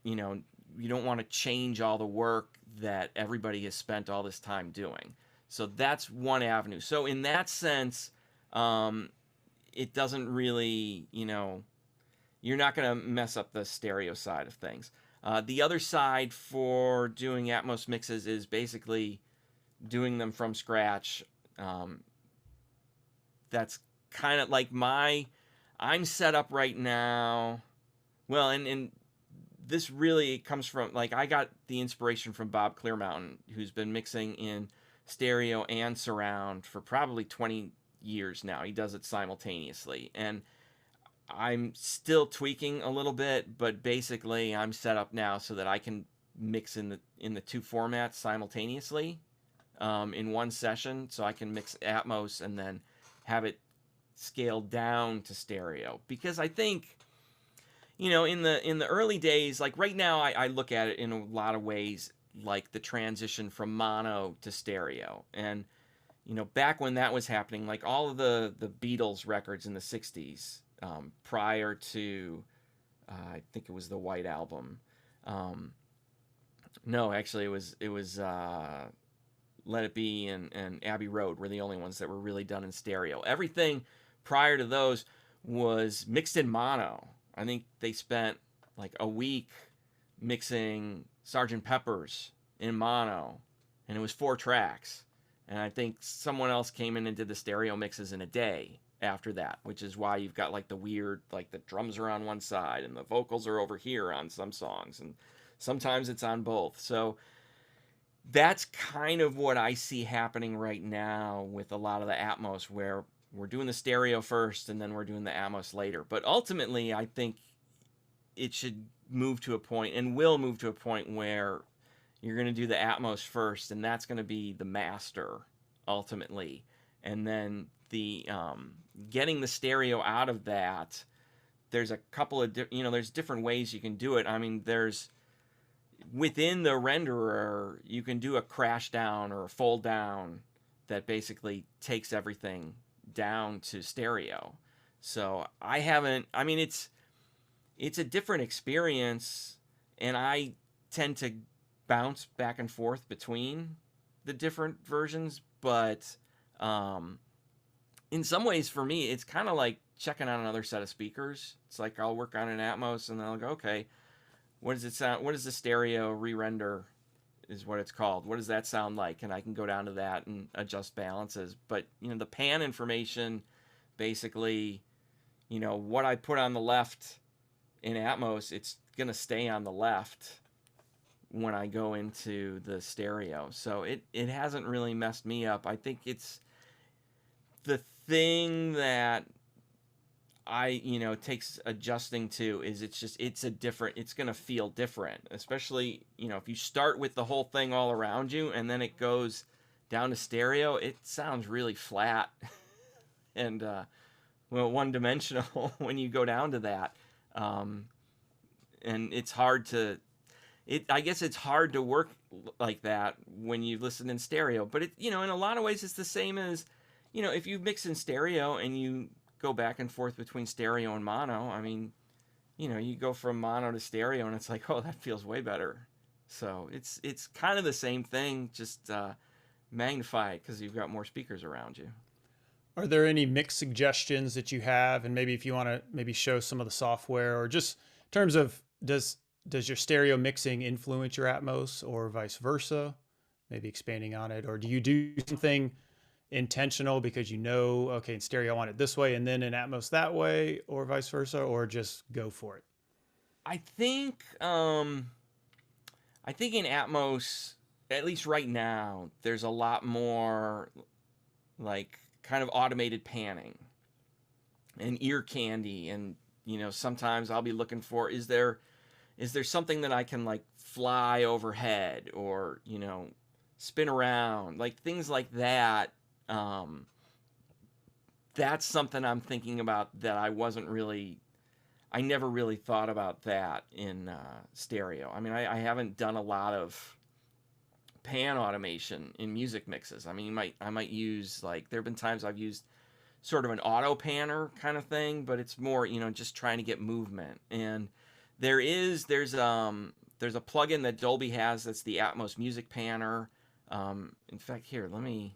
You don't want to change all the work that everybody has spent all this time doing. So that's one avenue. So in that sense, it doesn't really, you're not going to mess up the stereo side of things. The other side for doing Atmos mixes is basically doing them from scratch. That's kind of like I'm set up right now. Well, and this really comes from, I got the inspiration from Bob Clearmountain, who's been mixing in stereo and surround for probably 20 years now. He does it simultaneously. And I'm still tweaking a little bit, but basically I'm set up now so that I can mix in the two formats simultaneously in one session. So I can mix Atmos and then have it scaled down to stereo. Because I think, in the early days, like right now, I look at it in a lot of ways like the transition from mono to stereo. And back when that was happening, like all of the Beatles records in the 60s, prior to I think it was the White Album. No, actually it was Let It Be and Abbey Road were the only ones that were really done in stereo. Everything prior to those was mixed in mono. I think they spent like a week mixing Sgt. Pepper's in mono, and it was 4 tracks. And I think someone else came in and did the stereo mixes in a day after that, which is why you've got like the weird, like the drums are on one side and the vocals are over here on some songs, and sometimes it's on both. So that's kind of what I see happening right now with a lot of the Atmos, where we're doing the stereo first and then we're doing the Atmos later. But ultimately, I think it should move to a point, and will move to a point, where you're going to do the Atmos first, and that's going to be the master ultimately. And then the getting the stereo out of that, there's a couple of there's different ways you can do it. I mean, there's within the renderer, you can do a crash down or a fold down that basically takes everything down to stereo. So I haven't. I mean, it's a different experience, and I tend to bounce back and forth between the different versions. But in some ways, for me, it's kind of like checking on another set of speakers. It's like I'll work on an Atmos, and then I'll go, okay, what does it sound? What does the stereo re-render? Is what it's called. What does that sound like? And I can go down to that and adjust balances. But the pan information, basically, what I put on the left in Atmos, it's gonna stay on the left when I go into the stereo. So it hasn't really messed me up. I think it's the thing that takes adjusting to is it's gonna feel different, especially if you start with the whole thing all around you and then it goes down to stereo. It sounds really flat and one dimensional when you go down to that, and it's hard to I guess it's hard to work like that when you listen in stereo. But in a lot of ways it's the same as if you mix in stereo and you go back and forth between stereo and mono. I mean, you go from mono to stereo and it's like, oh, that feels way better. So it's kind of the same thing, just magnified because you've got more speakers around you. Are there any mix suggestions that you have? And maybe if you want to maybe show some of the software, or just in terms of does your stereo mixing influence your Atmos or vice versa? Maybe expanding on it, or do you do something intentional because okay, in stereo I want it this way and then in Atmos that way, or vice versa, or just go for it? I think in Atmos, at least right now, there's a lot more like kind of automated panning and ear candy, and sometimes I'll be looking for, is there something that I can like fly overhead or spin around, like things like that. That's something I'm thinking about that I never really thought about that in stereo. I mean, I haven't done a lot of pan automation in music mixes. I mean, I might use, like, there have been times I've used sort of an auto panner kind of thing, but it's more, just trying to get movement. And there's a plugin that Dolby has that's the Atmos Music Panner. In fact, here, let me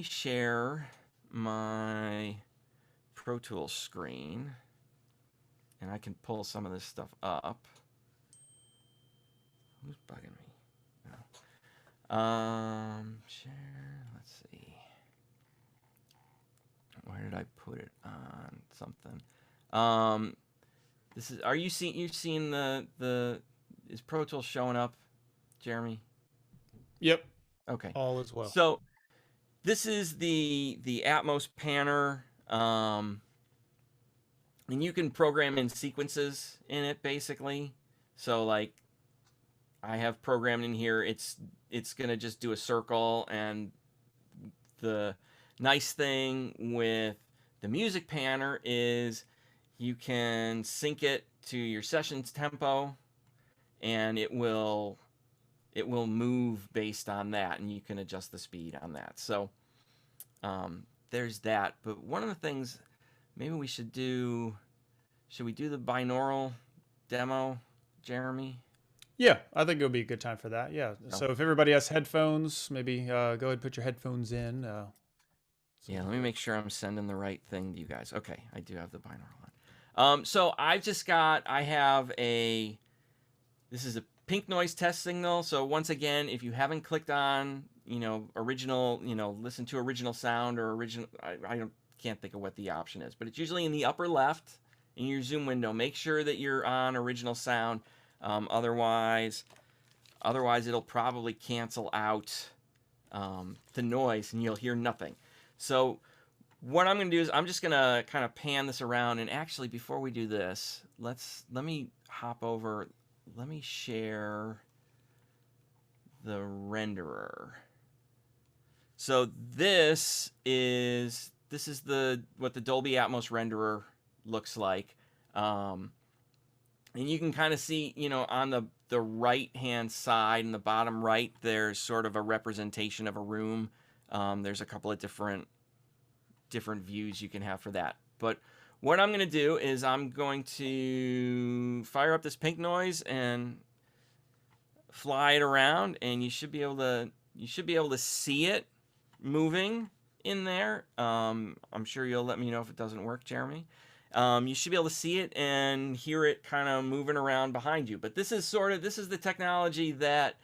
share my Pro Tools screen, and I can pull some of this stuff up. Who's bugging me? No. Share. Let's see. Where did I put it on something? This is. Are you seeing? You've seen the? Is Pro Tools showing up, Jeremy? Yep. Okay. All as well. So this is the Atmos Panner, and you can program in sequences in it, basically. So like, I have programmed in here, it's gonna just do a circle, and the nice thing with the Music Panner is you can sync it to your session's tempo, and it will move based on that, and you can adjust the speed on that. So there's that. But one of the things maybe we should do, we do the binaural demo, Jeremy? Yeah, I think it would be a good time for that. Yeah. Oh. So if everybody has headphones, maybe go ahead and put your headphones in. Yeah, let me make sure I'm sending the right thing to you guys. Okay, I do have the binaural on. So this is a pink noise test signal. So once again, if you haven't clicked on, original, listen to original sound or original, I can't think of what the option is, but it's usually in the upper left in your Zoom window. Make sure that you're on original sound. Otherwise it'll probably cancel out the noise and you'll hear nothing. So what I'm going to do is I'm just going to kind of pan this around. And actually, before we do this, let me hop over. Let me share the renderer. So this is what the Dolby Atmos renderer looks like. And you can kind of see, on the right-hand side in the bottom right, there's sort of a representation of a room. There's a couple of different different views you can have for that. But what I'm going to do is I'm going to fire up this pink noise and fly it around, and you should be able to see it moving in there. I'm sure you'll let me know if it doesn't work, Jeremy. You should be able to see it and hear it kind of moving around behind you. But this is the technology that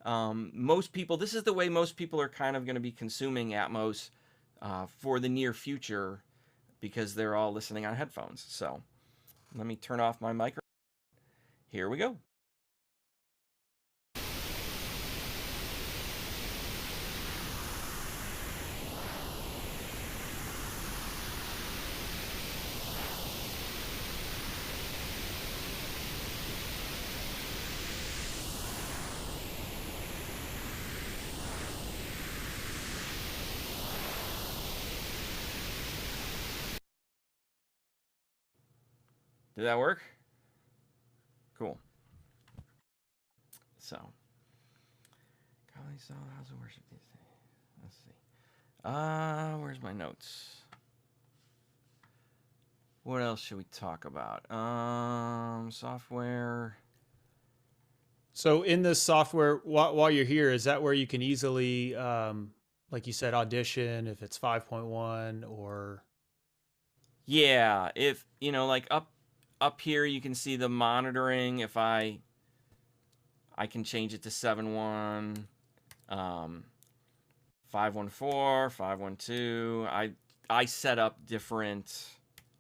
this is the way most people are kind of going to be consuming Atmos for the near future, because they're all listening on headphones. So let me turn off my microphone. Here we go. Did that work? Cool. So, how's the worship these days? Let's see. Where's my notes? What else should we talk about? Software. So in this software, while you're here, is that where you can easily, like you said, audition if it's 5.1 or? Yeah, if like up here, you can see the monitoring. If I can change it to 7.1, 5.1.4, 5.1.2. I set up different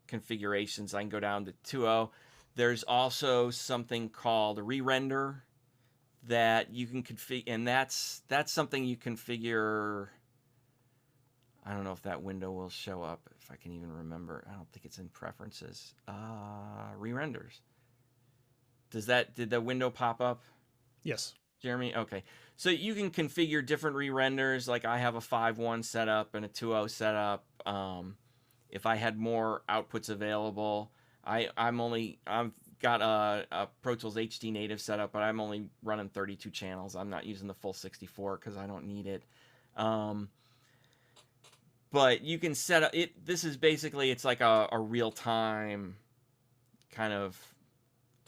configurations. I can go down to 2.0. There's also something called a re-render that you can configure, and that's something you configure. I don't know if that window will show up, if I can even remember. I don't think it's in preferences. Re-renders. Did the window pop up? Yes. Jeremy? Okay. So you can configure different re-renders. Like I have a 5.1 setup and a 2.0 setup. If I had more outputs available, I've got a Pro Tools HD native setup, but I'm only running 32 channels. I'm not using the full 64 because I don't need it. But you can set up it. This is basically, it's like a real-time kind of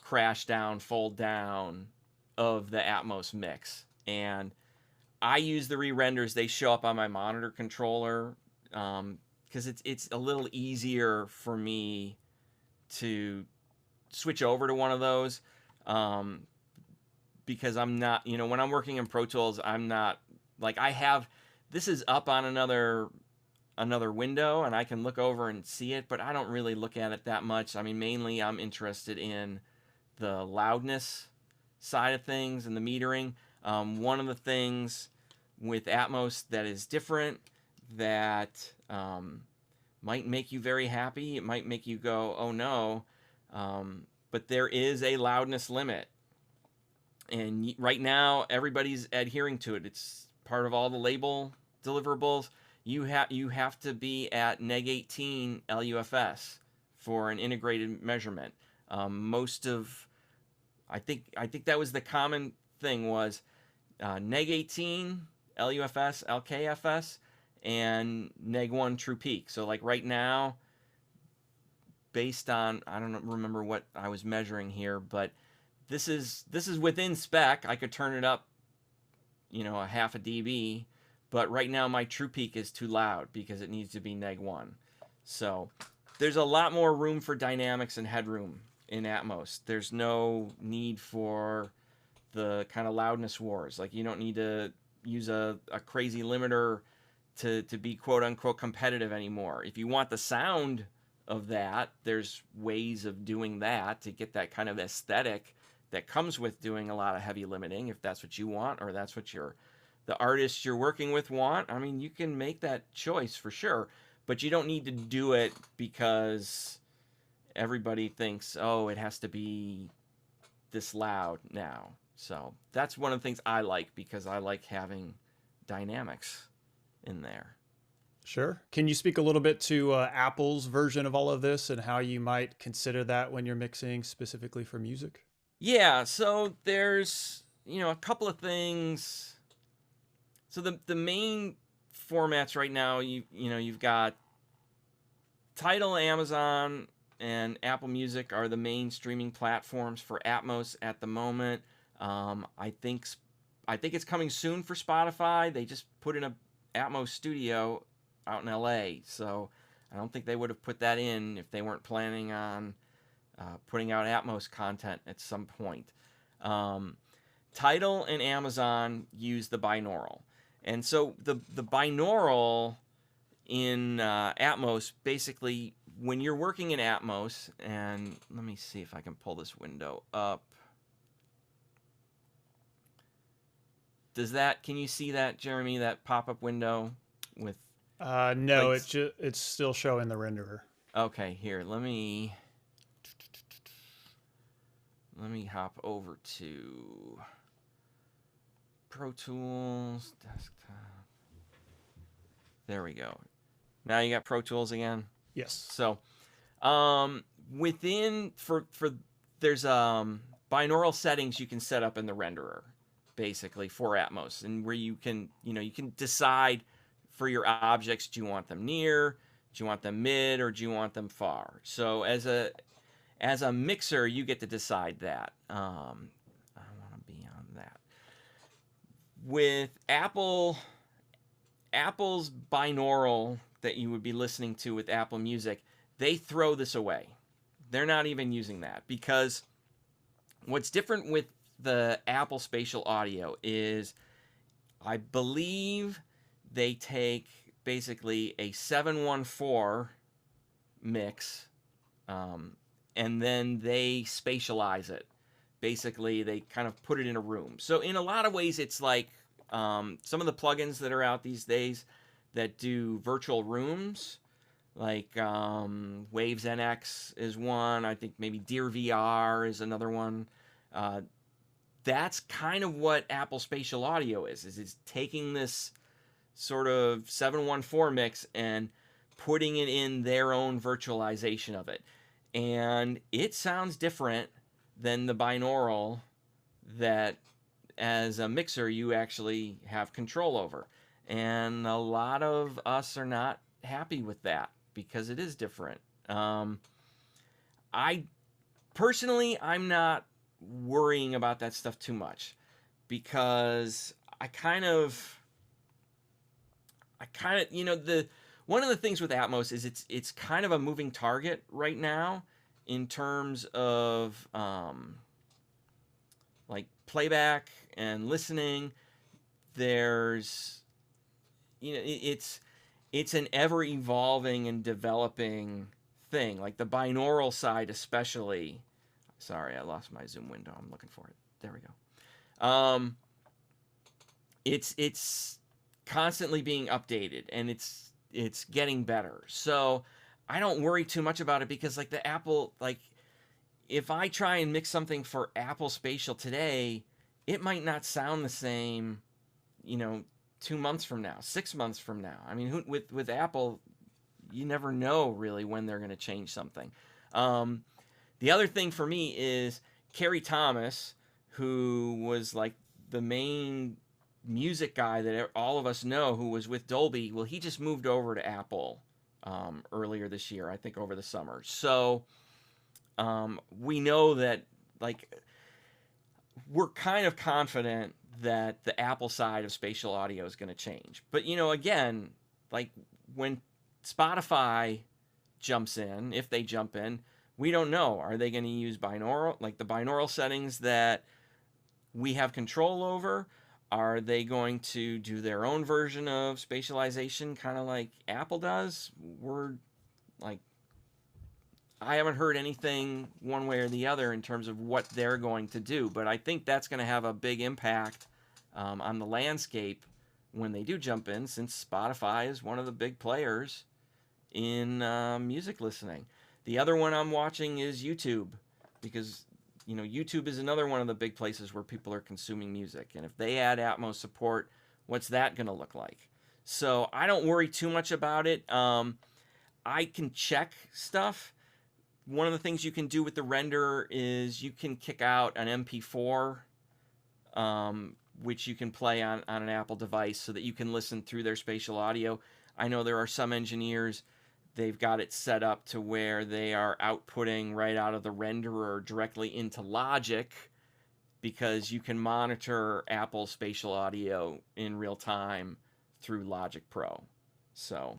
crash down, fold down of the Atmos mix. And I use the re-renders. They show up on my monitor controller because it's a little easier for me to switch over to one of those because I'm not, when I'm working in Pro Tools, I'm not like, this is up on another window and I can look over and see it, but I don't really look at it that much. I mean, mainly I'm interested in the loudness side of things and the metering. One of the things with Atmos that is different that might make you very happy, it might make you go, oh no, but there is a loudness limit. And right now, everybody's adhering to it. It's part of all the label deliverables. You have to be at neg 18 LUFS for an integrated measurement. I think that was the common thing was neg 18 LUFS, LKFS, and neg 1 true peak. So like right now, based on, I don't remember what I was measuring here, but this is within spec. I could turn it up, a half a dB. But right now my true peak is too loud because it needs to be neg 1. So there's a lot more room for dynamics and headroom in Atmos. There's no need for the kind of loudness wars. Like you don't need to use a crazy limiter to be quote unquote competitive anymore. If you want the sound of that, there's ways of doing that to get that kind of aesthetic that comes with doing a lot of heavy limiting, if that's what you want or that's what the artists you're working with want. I mean, you can make that choice for sure, but you don't need to do it because everybody thinks, oh, it has to be this loud now. So that's one of the things I like because I like having dynamics in there. Sure. Can you speak a little bit to Apple's version of all of this and how you might consider that when you're mixing specifically for music? Yeah, so there's, a couple of things. So the main formats right now, you've got Tidal, Amazon, and Apple Music are the main streaming platforms for Atmos at the moment. I think it's coming soon for Spotify. They just put in a Atmos studio out in LA, so I don't think they would have put that in if they weren't planning on putting out Atmos content at some point. Tidal and Amazon use the binaural, and so the binaural in Atmos, basically, when you're working in Atmos, and let me see if I can pull this window up. Can you see that, Jeremy, that pop-up window with no, it's still showing the renderer. Okay, here, let me hop over to Pro Tools, desktop. There we go. Now you got Pro Tools again. Yes. So, there's binaural settings you can set up in the renderer, basically for Atmos, and where you can decide for your objects, do you want them near, do you want them mid, or do you want them far? So as a mixer, you get to decide that. I want to be on that. With Apple's binaural that you would be listening to with Apple Music, they throw this away. They're not even using that, because what's different with the Apple spatial audio is, I believe they take basically a 714 mix, and then they spatialize it. Basically, they kind of put it in a room. So in a lot of ways, it's like some of the plugins that are out these days that do virtual rooms, like Waves NX is one. I think maybe Deer VR is another one. That's kind of what Apple Spatial Audio is it's taking this sort of 714 mix and putting it in their own virtualization of it. And it sounds different than the binaural that, as a mixer, you actually have control over. And a lot of us are not happy with that, because it is different. I'm not worrying about that stuff too much, because I kind of one of the things with Atmos is it's kind of a moving target right now in terms of like playback and listening. There's it's an ever evolving and developing thing, like the binaural side especially. Sorry, I lost my zoom window. I'm looking for it. There we go. It's constantly being updated, and it's getting better. So I don't worry too much about it, because like the Apple, like if I try and mix something for Apple Spatial today, it might not sound the same, 2 months from now, 6 months from now. I mean, with Apple, you never know really when they're going to change something. The other thing for me is Kerry Thomas, who was like the main music guy that all of us know, who was with Dolby. Well, he just moved over to Apple earlier this year, I think over the summer. So we know that, like, we're kind of confident that the Apple side of spatial audio is going to change. But, again, like when Spotify jumps in, if they jump in, we don't know. Are they going to use binaural, like the binaural settings that we have control over? Are they going to do their own version of spatialization, kind of like Apple does? I haven't heard anything one way or the other in terms of what they're going to do, but I think that's going to have a big impact on the landscape when they do jump in, since Spotify is one of the big players in music listening. The other one I'm watching is YouTube, because YouTube is another one of the big places where people are consuming music. And if they add Atmos support, what's that going to look like? So I don't worry too much about it. I can check stuff. One of the things you can do with the renderer is you can kick out an MP4, which you can play on an Apple device so that you can listen through their spatial audio. I know there are some engineers they've got it set up to where they are outputting right out of the renderer directly into Logic, because you can monitor Apple spatial audio in real time through Logic Pro. So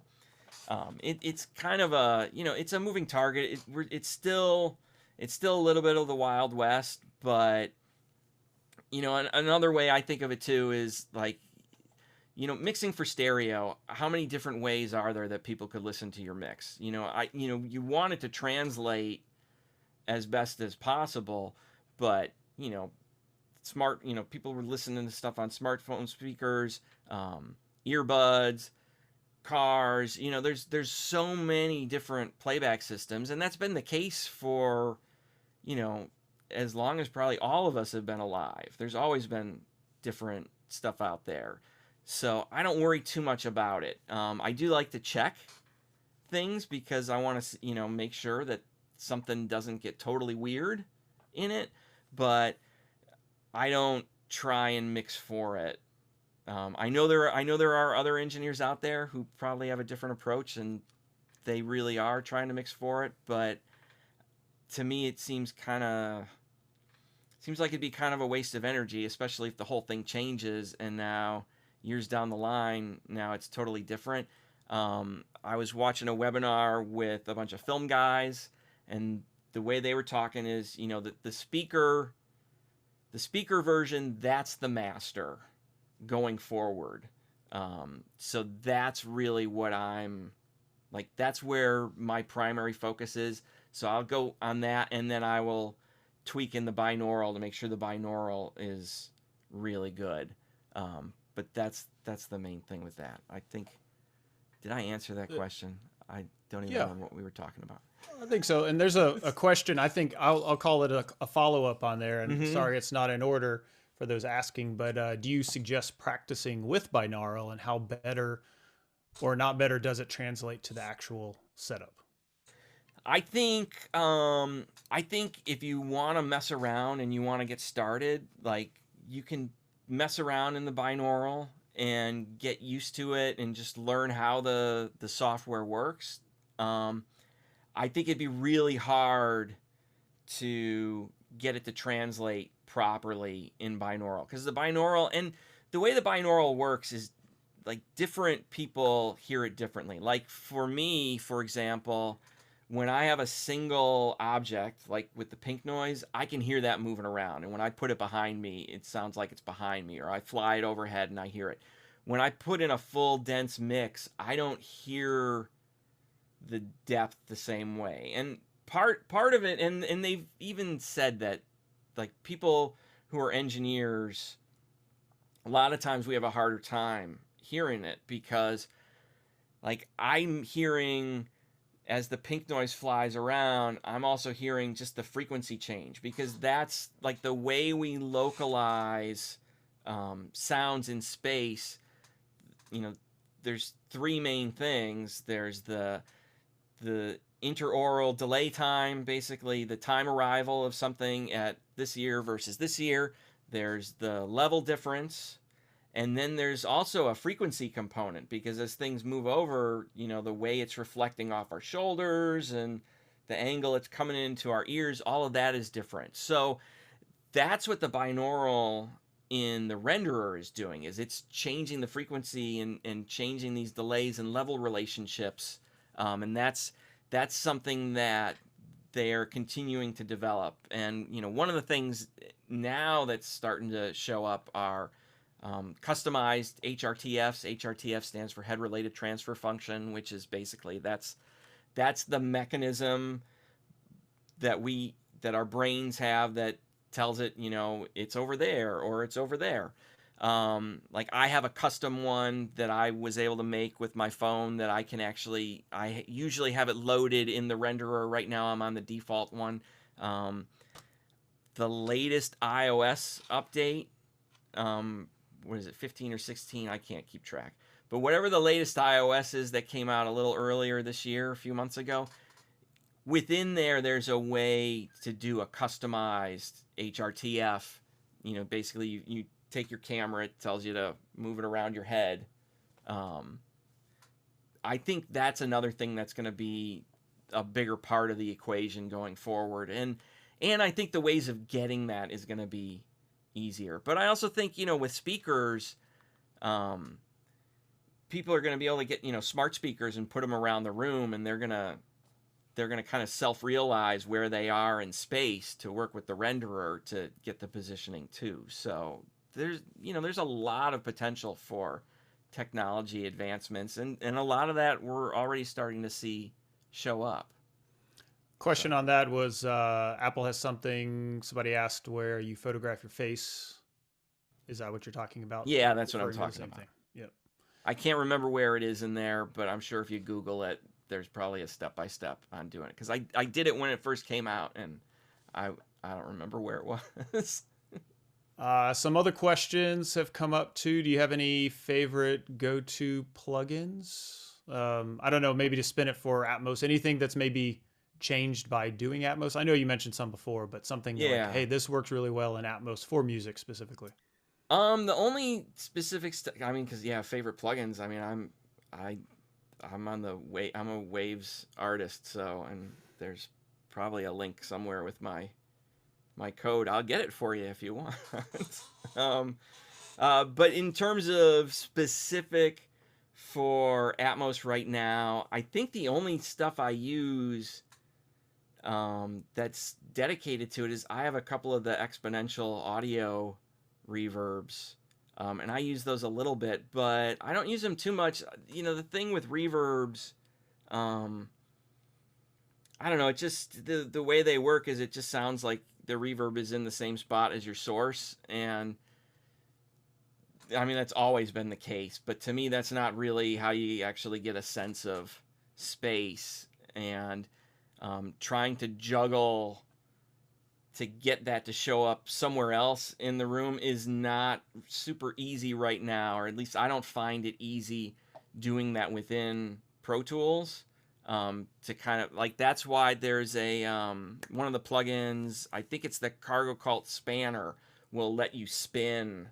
it's kind of a, it's a moving target. It's still a little bit of the Wild West, but another way I think of it too is like, mixing for stereo. How many different ways are there that people could listen to your mix? You want it to translate as best as possible, but smart, people were listening to stuff on smartphone speakers, earbuds, cars. There's so many different playback systems, and that's been the case for as long as probably all of us have been alive. There's always been different stuff out there, so I don't worry too much about it. I do like to check things because I want to make sure that something doesn't get totally weird in it, but I don't try and mix for it. I know there are other engineers out there who probably have a different approach, and they really are trying to mix for it. But to me, it seems like it'd be kind of a waste of energy, especially if the whole thing changes and now years down the line, now it's totally different. I was watching a webinar with a bunch of film guys, and the way they were talking is, the speaker version, that's the master going forward. So that's really what I'm like, that's where my primary focus is. So I'll go on that, and then I will tweak in the binaural to make sure the binaural is really good. But that's the main thing with that. I think, did I answer that question? I don't even remember what we were talking about. I think so. And there's a question, I think I'll call it a follow-up on there. And sorry, it's not in order for those asking, but do you suggest practicing with binaural, and how better or not better does it translate to the actual setup? I think if you want to mess around and you want to get started, like, you can mess around in the binaural and get used to it and just learn how the software works. I think it'd be really hard to get it to translate properly in binaural, because the binaural, and the way the binaural works is, like, different people hear it differently. Like, for me, for example, when I have a single object, like with the pink noise, I can hear that moving around. And when I put it behind me, it sounds like it's behind me, or I fly it overhead and I hear it. When I put in a full dense mix, I don't hear the depth the same way. And part of it, and they've even said that, like, people who are engineers, a lot of times we have a harder time hearing it, because, like, I'm hearing, as the pink noise flies around, I'm also hearing just the frequency change, because that's, like, the way we localize sounds in space. There's three main things. There's the interaural delay time, basically the time arrival of something at this year versus this year. There's the level difference. And then there's also a frequency component, because as things move over, the way it's reflecting off our shoulders and the angle it's coming into our ears, all of that is different. So that's what the binaural in the renderer is doing, is it's changing the frequency and changing these delays and level relationships. And that's something that they're continuing to develop. And, one of the things now that's starting to show up are customized HRTFs. HRTF stands for head related transfer function, which is basically that's the mechanism that our brains have that tells it, it's over there or it's over there. Like, I have a custom one that I was able to make with my phone that I usually have it loaded in the renderer. Right now I'm on the default one. The latest iOS update, what is it, 15 or 16? I can't keep track. But whatever the latest iOS is that came out a little earlier this year, a few months ago, within there's a way to do a customized HRTF. Basically you take your camera, it tells you to move it around your head. I think that's another thing that's going to be a bigger part of the equation going forward. And I think the ways of getting that is going to be easier. But I also think, with speakers, people are going to be able to get, smart speakers and put them around the room, and they're going to kind of self-realize where they are in space to work with the renderer to get the positioning too. So there's a lot of potential for technology advancements, and a lot of that we're already starting to see show up. Question on that was Apple has something, somebody asked, where you photograph your face. Is that what you're talking about? Yeah, that's what I'm talking about. Thing. Yep. I can't remember where it is in there, but I'm sure if you Google it, there's probably a step-by-step on doing it. Because I did it when it first came out, and I don't remember where it was. Some other questions have come up too. Do you have any favorite go-to plugins? I don't know, maybe to spin it for Atmos. Anything that's maybe changed by doing Atmos? I know you mentioned some before, but something like, hey, this works really well in Atmos for music specifically. The only specific because favorite plugins. I mean, I'm on the way. I'm a Waves artist, so, and there's probably a link somewhere with my code. I'll get it for you if you want. But in terms of specific for Atmos right now, I think the only stuff I use that's dedicated to it is I have a couple of the exponential audio reverbs, and I use those a little bit, but I don't use them too much. The thing with reverbs, I don't know, it just the way they work is it just sounds like the reverb is in the same spot as your source, and I mean that's always been the case, but to me that's not really how you actually get a sense of space, and trying to juggle to get that to show up somewhere else in the room is not super easy right now, or at least I don't find it easy doing that within Pro Tools. To kind of like, that's why there's a one of the plugins, I think it's the Cargo Cult Spanner, will let you spin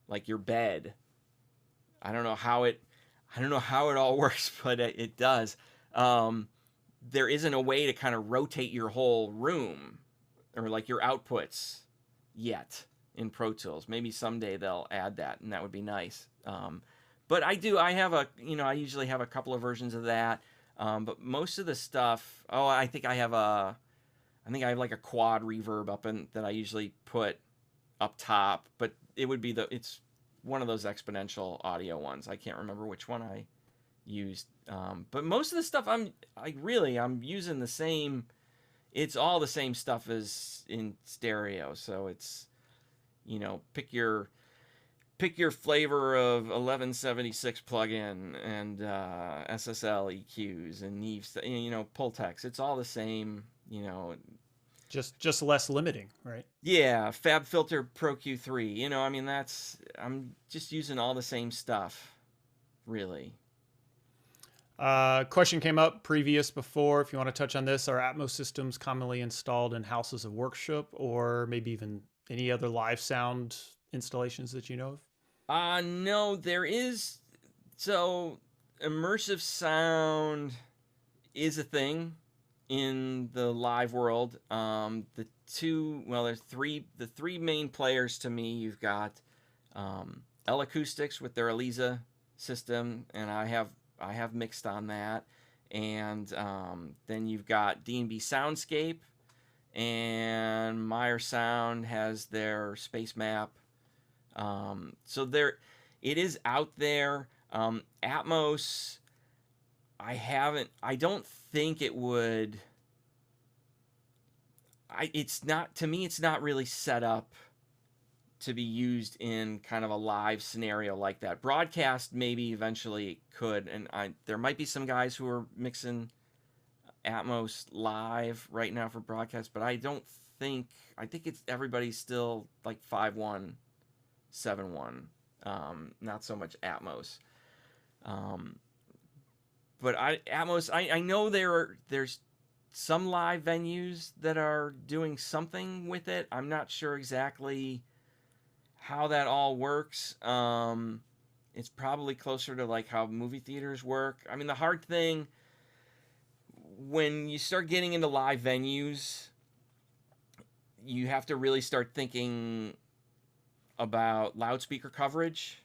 like your bed. I don't know how it all works, but it does. There isn't a way to kind of rotate your whole room or like your outputs yet in Pro Tools. Maybe someday they'll add that, and that would be nice. But I usually have a couple of versions of that. But most of the stuff, I think I have like a quad reverb up that I usually put up top, but it's one of those exponential audio ones. I can't remember which one I used. But most of the stuff I'm using the same. It's all the same stuff as in stereo. So it's, pick your flavor of 1176 plugin and SSL EQs and Neve, Pultex. It's all the same, Just less limiting, right? Yeah, Fab Filter Pro Q3. I'm just using all the same stuff, really. Question came up before. If you want to touch on this, are Atmos systems commonly installed in houses of worship, or maybe even any other live sound installations that you know of? No, there is. So immersive sound is a thing in the live world. The three main players to me. You've got L Acoustics with their Eliza system, and I have mixed on that, and then you've got D&B Soundscape, and Meyer Sound has their Space Map. So it is out there. Atmos, I don't think it would. It's not really set up to be used in kind of a live scenario like that. Broadcast maybe eventually could, and there might be some guys who are mixing Atmos live right now for broadcast, but I think everybody's still like 5.1, 7.1, not so much Atmos. But Atmos, I know there's some live venues that are doing something with it. I'm not sure exactly how that all works. It's probably closer to like how movie theaters work. I mean, the hard thing when you start getting into live venues, you have to really start thinking about loudspeaker coverage.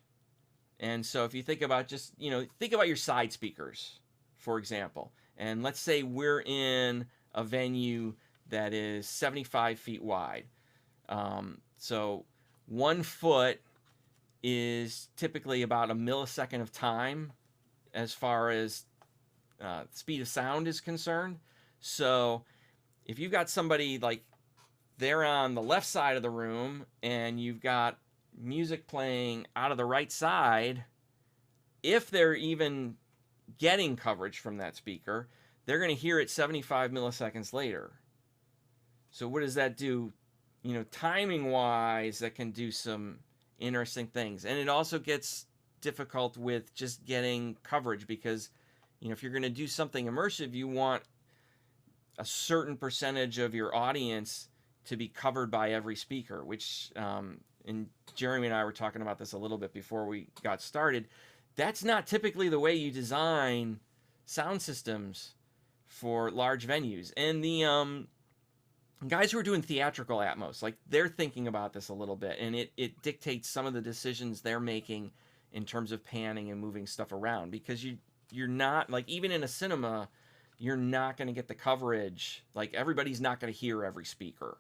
And so if you think about just, think about your side speakers, for example. And let's say we're in a venue that is 75 feet wide. So 1 foot is typically about a millisecond of time as far as speed of sound is concerned. So if you've got somebody like they're on the left side of the room and you've got music playing out of the right side, if they're even getting coverage from that speaker, they're going to hear it 75 milliseconds later. So what does that do? Timing wise, that can do some interesting things. And it also gets difficult with just getting coverage because, if you're going to do something immersive, you want a certain percentage of your audience to be covered by every speaker, which, and Jeremy and I were talking about this a little bit before we got started. That's not typically the way you design sound systems for large venues. And the guys who are doing theatrical Atmos, like they're thinking about this a little bit, and it dictates some of the decisions they're making in terms of panning and moving stuff around, because you're not, like, even in a cinema, you're not going to get the coverage. Like, everybody's not going to hear every speaker.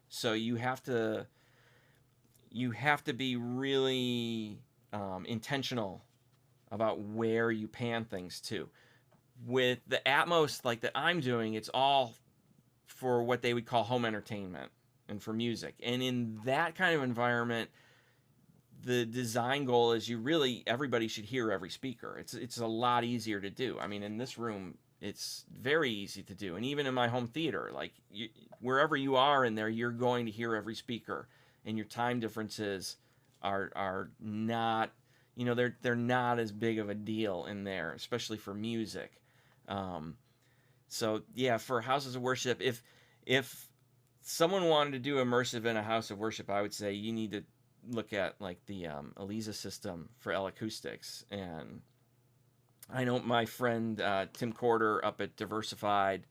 So you have to be really intentional about where you pan things to. With the Atmos like that I'm doing, it's all for what they would call home entertainment and for music. And in that kind of environment, the design goal is everybody should hear every speaker. It's a lot easier to do. I mean, in this room, it's very easy to do. And even in my home theater, like wherever you are in there, you're going to hear every speaker, and your time differences are not, they're not as big of a deal in there, especially for music. So yeah, for houses of worship, if someone wanted to do immersive in a house of worship, I would say you need to look at like the AES system for L Acoustics. And I know my friend Tim Corder up at Diversified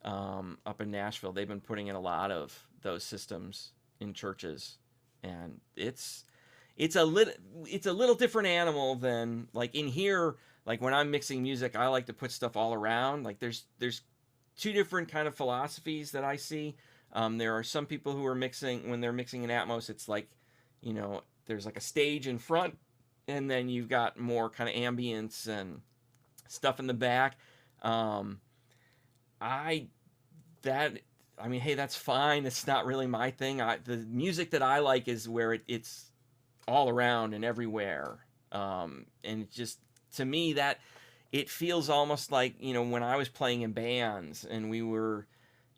up in Nashville, they've been putting in a lot of those systems in churches, and it's a little different animal than like in here. Like when I'm mixing music, I like to put stuff all around. Like there's two different kind of philosophies that I see. There are some people who are mixing, when they're mixing in Atmos, it's like, there's like a stage in front, and then you've got more kind of ambience and stuff in the back. Hey, that's fine. It's not really my thing. The music that I like is where it's all around and everywhere. And it just, to me, that it feels almost like, when I was playing in bands and we were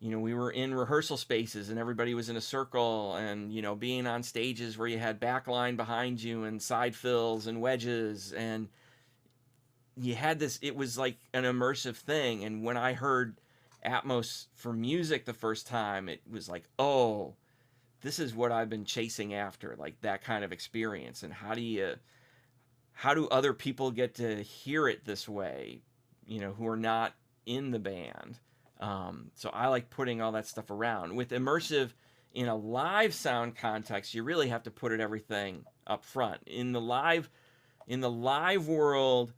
in rehearsal spaces and everybody was in a circle, and, being on stages where you had backline behind you and side fills and wedges, and you had this, it was like an immersive thing. And when I heard Atmos for music the first time, it was like, oh, this is what I've been chasing after, like that kind of experience. And how do other people get to hear it this way, who are not in the band? So I like putting all that stuff around. With immersive in a live sound context, you really have to put everything up front. In the live world,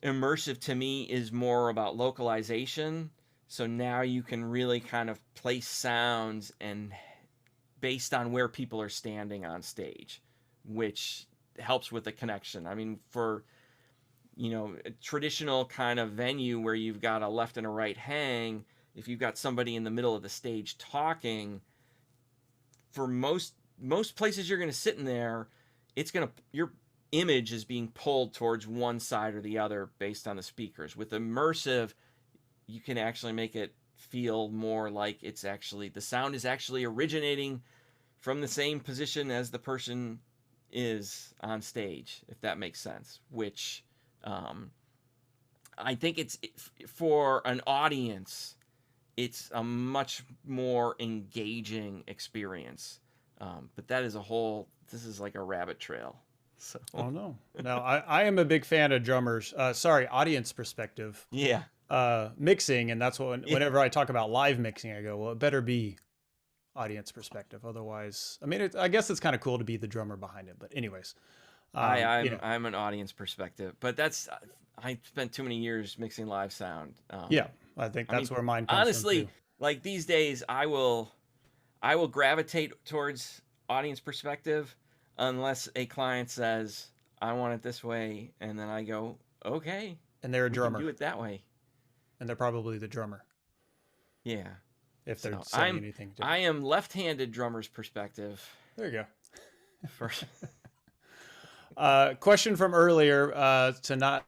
immersive to me is more about localization. So now you can really kind of place sounds and based on where people are standing on stage, which helps with the connection. I mean, for a traditional kind of venue where you've got a left and a right hang, if you've got somebody in the middle of the stage talking, for most places you're going to sit in there, your image is being pulled towards one side or the other based on the speakers. With immersive, you can actually make it feel more like it's actually, the sound is actually originating from the same position as the person is on stage, if that makes sense, which I think it's, for an audience, it's a much more engaging experience. But this is like a rabbit trail. So Oh no. Now I am a big fan of drummers. Sorry, audience perspective. yeah, Mixing, and that's what yeah. whenever I talk about live mixing, I go, well, it better be audience perspective. Otherwise, I mean, I guess it's kind of cool to be the drummer behind it. But anyways, you know, I'm an audience perspective, but that's I spent too many years mixing live sound. yeah, I think I mean, that's where mine comes from honestly, too. like these days, I will gravitate towards audience perspective unless a client says I want it this way, and then I go, okay, And they're a we can drummer, do it that way. and they're probably the drummer Yeah. if they're So saying anything I different. am left-handed drummer's perspective There you go. for Question from earlier to not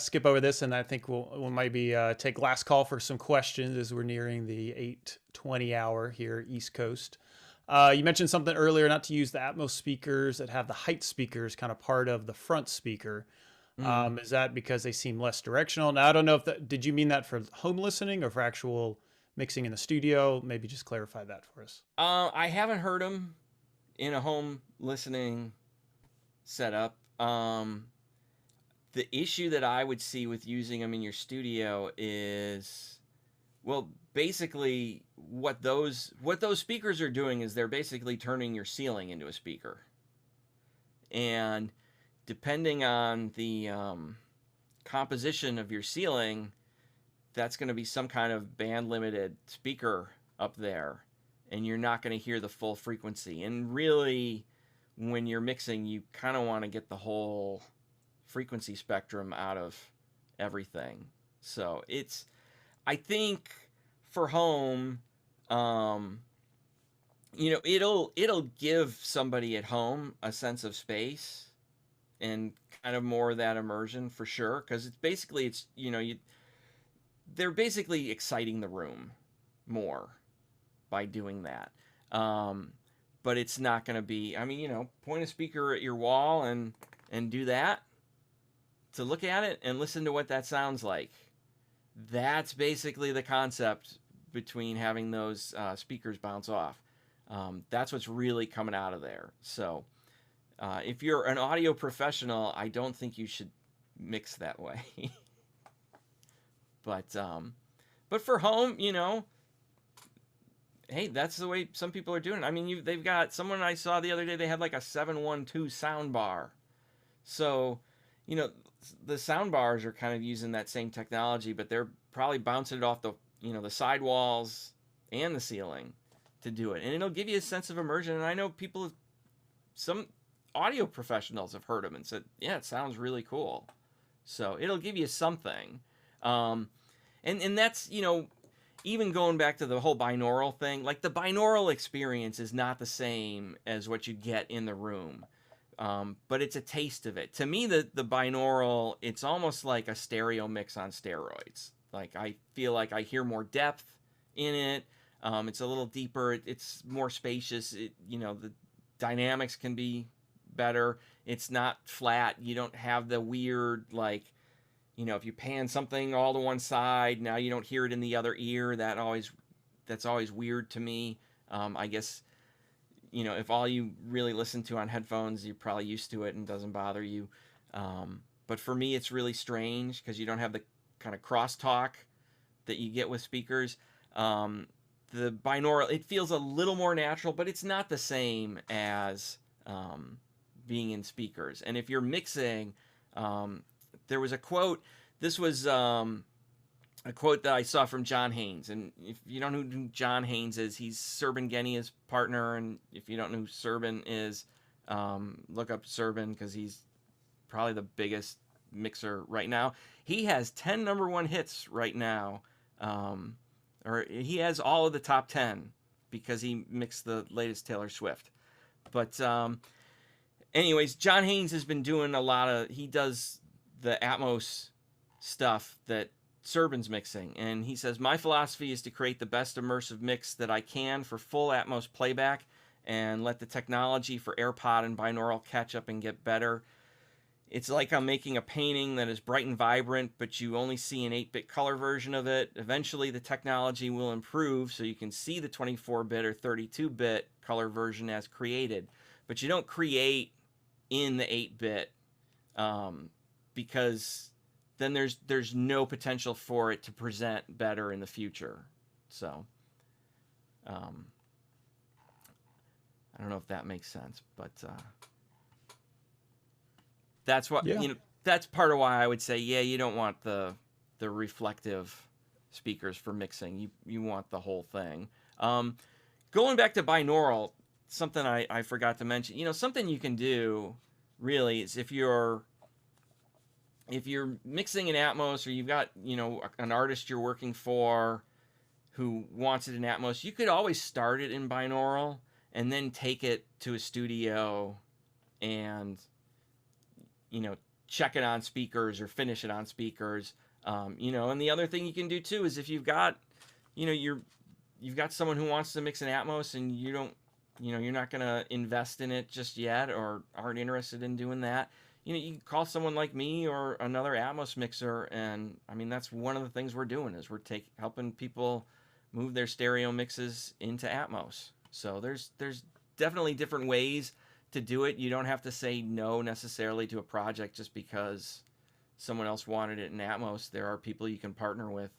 skip over this, and I think we'll maybe take last call for some questions as we're nearing the 8:20 hour here East Coast. You mentioned something earlier, not to use the Atmos speakers that have the height speakers kind of part of the front speaker. Mm. Is that because they seem less directional? Now I don't know if that did you mean that for home listening or for actual mixing in the studio? Maybe just clarify that for us. I haven't heard them in a home listening setup. The issue that I would see with using them in your studio is, well, basically what those speakers are doing is they're basically turning your ceiling into a speaker, and depending on the composition of your ceiling, that's going to be some kind of band limited speaker up there, and you're not going to hear the full frequency. And really, when you're mixing, you kind of want to get the whole frequency spectrum out of everything. So I think for home, um, it'll give somebody at home a sense of space and kind of more of that immersion for sure, because they're basically exciting the room more by doing that. Um, but it's not going to be. I mean, point a speaker at your wall and do that to look at it and listen to what that sounds like. That's basically the concept between having those speakers bounce off. That's what's really coming out of there. So if you're an audio professional, I don't think you should mix that way. But for home, hey, that's the way some people are doing it. I mean, they've got someone I saw the other day. They had like a 712 sound bar. So, you know, the sound bars are kind of using that same technology, but they're probably bouncing it off the sidewalls and the ceiling to do it, and it'll give you a sense of immersion. And I know some audio professionals have heard them and said, "Yeah, it sounds really cool." So it'll give you something, and that's even going back to the whole binaural thing. Like the binaural experience is not the same as what you get in the room. But it's a taste of it. To me, the binaural, it's almost like a stereo mix on steroids. Like I feel like I hear more depth in it. It's a little deeper. It's more spacious. The dynamics can be better. It's not flat. You don't have the weird if you pan something all to one side, now you don't hear it in the other ear. That's always weird to me. I guess if all you really listen to on headphones, you're probably used to it and doesn't bother you. But for me, it's really strange because you don't have the kind of crosstalk that you get with speakers. The binaural, it feels a little more natural, but it's not the same as being in speakers. And if you're mixing, there was a quote. This was a quote that I saw from John Haynes. And if you don't know who John Haynes is, he's Serban Genia's partner. And if you don't know who Serban is, look up Serban because he's probably the biggest mixer right now. He has 10 number one hits right now. Or he has all of the top 10 because he mixed the latest Taylor Swift. But anyways, John Haynes has been doing he does the Atmos stuff that Serban's mixing, and he says, my philosophy is to create the best immersive mix that I can for full Atmos playback and let the technology for AirPod and binaural catch up and get better. It's like I'm making a painting that is bright and vibrant, but you only see an 8-bit color version of it. Eventually the technology will improve so you can see the 24-bit or 32-bit color version as created, but you don't create in the 8-bit, because then there's no potential for it to present better in the future. So I don't know if that makes sense, but that's what, Yeah. that's part of why I would say, yeah, you don't want the reflective speakers for mixing. You want the whole thing. Going back to binaural, something I forgot to mention, something you can do really is if you're mixing in Atmos, or you've got, an artist you're working for who wants it in Atmos, you could always start it in binaural and then take it to a studio and, check it on speakers or finish it on speakers. And the other thing you can do too is if you've got, you've got someone who wants to mix in Atmos and you don't, you're not going to invest in it just yet, or aren't interested in doing that, you can call someone like me or another Atmos mixer. And I mean, that's one of the things we're doing is we're helping people move their stereo mixes into Atmos. So there's definitely different ways to do it. You don't have to say no necessarily to a project just because someone else wanted it in Atmos. There are people you can partner with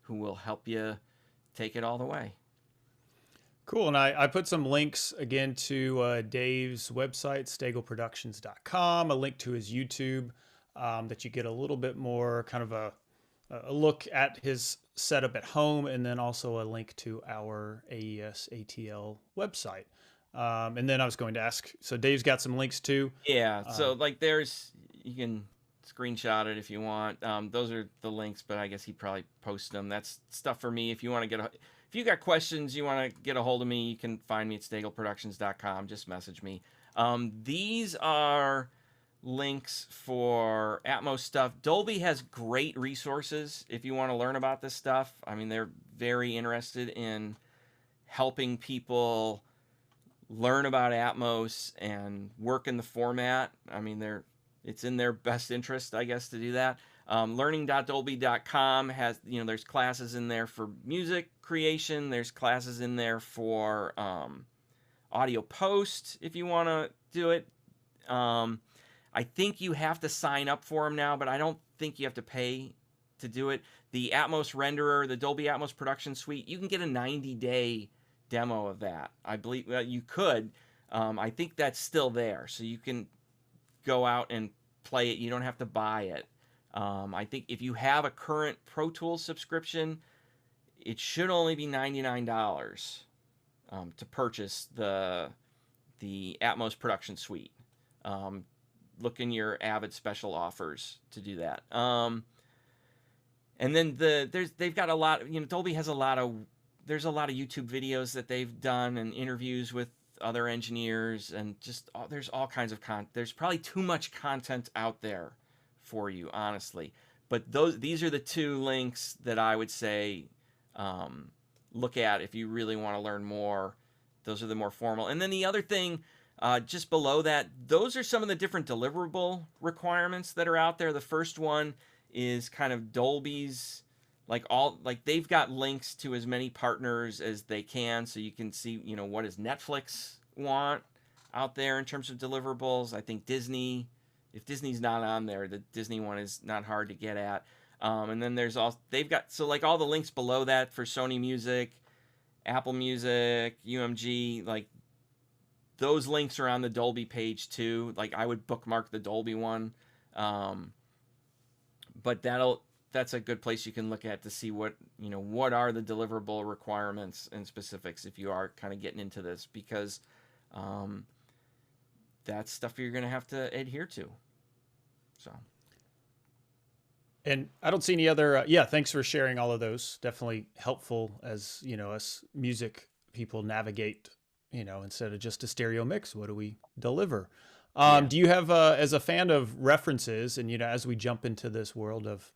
who will help you take it all the way. Cool. And I put some links again to Dave's website, staglproductions.com, a link to his YouTube, that you get a little bit more kind of a look at his setup at home, and then also a link to our AES ATL website. And then I was going to ask, so Dave's got some links too. Yeah. So like you can screenshot it if you want. Those are the links, but I guess he probably posted them. That's stuff for me. If you want to if you got questions, you want to get a hold of me, you can find me at staglproductions.com. Just message me. These are links for Atmos stuff. Dolby has great resources if you want to learn about this stuff. I mean, they're very interested in helping people learn about Atmos and work in the format. I mean, it's in their best interest, I guess, to do that. Learning.dolby.com has, there's classes in there for music creation. There's classes in there for audio post if you want to do it. I think you have to sign up for them now, but I don't think you have to pay to do it. The Atmos renderer, the Dolby Atmos production suite, you can get a 90-day demo of that. I believe you could. I think that's still there, so you can go out and play it. You don't have to buy it. I think if you have a current Pro Tools subscription, it should only be $99 to purchase the Atmos production suite. Look in your Avid special offers to do that. And then they've got a lot. Dolby has there's a lot of YouTube videos that they've done and interviews with other engineers, and just there's all kinds of there's probably too much content out there for you, honestly. But these are the two links that I would say look at if you really want to learn more. Those are the more formal. And then the other thing, just below that, those are some of the different deliverable requirements that are out there. The first one is kind of Dolby's, they've got links to as many partners as they can, so you can see, what does Netflix want out there in terms of deliverables. I think Disney, if Disney's not on there, the Disney one is not hard to get at. And then they've got, all the links below that for Sony Music, Apple Music, UMG, those links are on the Dolby page too. I would bookmark the Dolby one. But that's a good place you can look at to see what are the deliverable requirements and specifics if you are kind of getting into this, because that's stuff you're going to have to adhere to. So. And I don't see any other, thanks for sharing all of those. Definitely helpful as, us music people navigate, instead of just a stereo mix, what do we deliver? Do you have, as a fan of references and, as we jump into this world of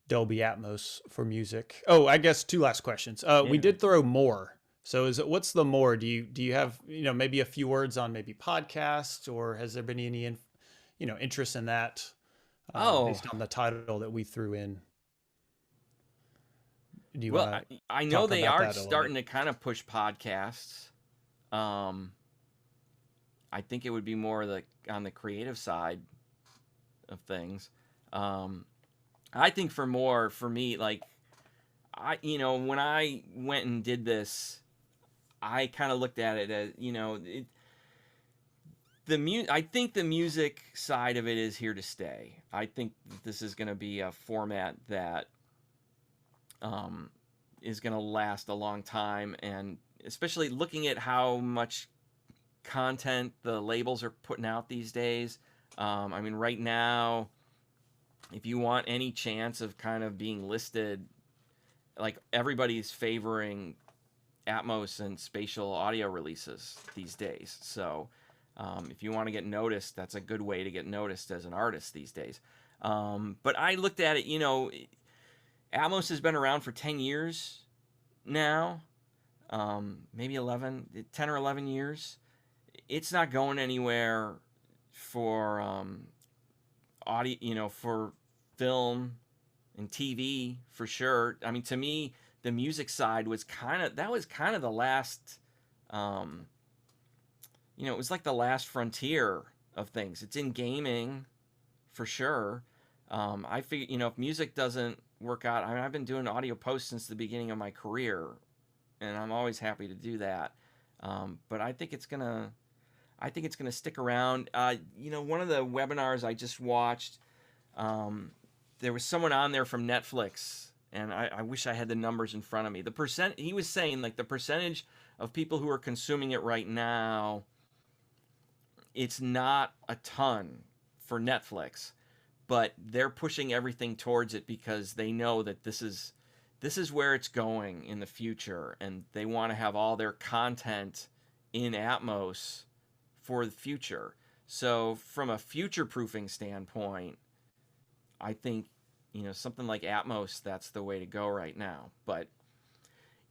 Dolby Atmos for music? Oh, I guess two last questions. We did throw more. So what's the more? Do you have, maybe a few words on maybe podcasts, or has there been any, interest in that? Based on the title that we threw in. I know they are starting to kind of push podcasts. I think it would be more on the creative side of things. I think for me, like when I went and did this, I kind of looked at it as, I think the music side of it is here to stay. I think this is going to be a format that is going to last a long time, and especially looking at how much content the labels are putting out these days. I mean, right now, if you want any chance of kind of being listed, like everybody's favoring Atmos and spatial audio releases these days. So if you want to get noticed, that's a good way to get noticed as an artist these days. But I looked at it, Atmos has been around for 10 years now, maybe 10 or 11 years. It's not going anywhere for audio, for film and TV for sure. I mean, to me, the music side was kind of the last, it was like the last frontier of things. It's in gaming for sure. I figure, if music doesn't work out, I mean, I've been doing audio posts since the beginning of my career, and I'm always happy to do that. But I think it's gonna stick around. One of the webinars I just watched, there was someone on there from Netflix, and I wish I had the numbers in front of me. He was saying, like, the percentage of people who are consuming it right now, it's not a ton for Netflix, but they're pushing everything towards it because they know that this is where it's going in the future, and they want to have all their content in Atmos for the future. So from a future-proofing standpoint, I think, something like Atmos, that's the way to go right now. But,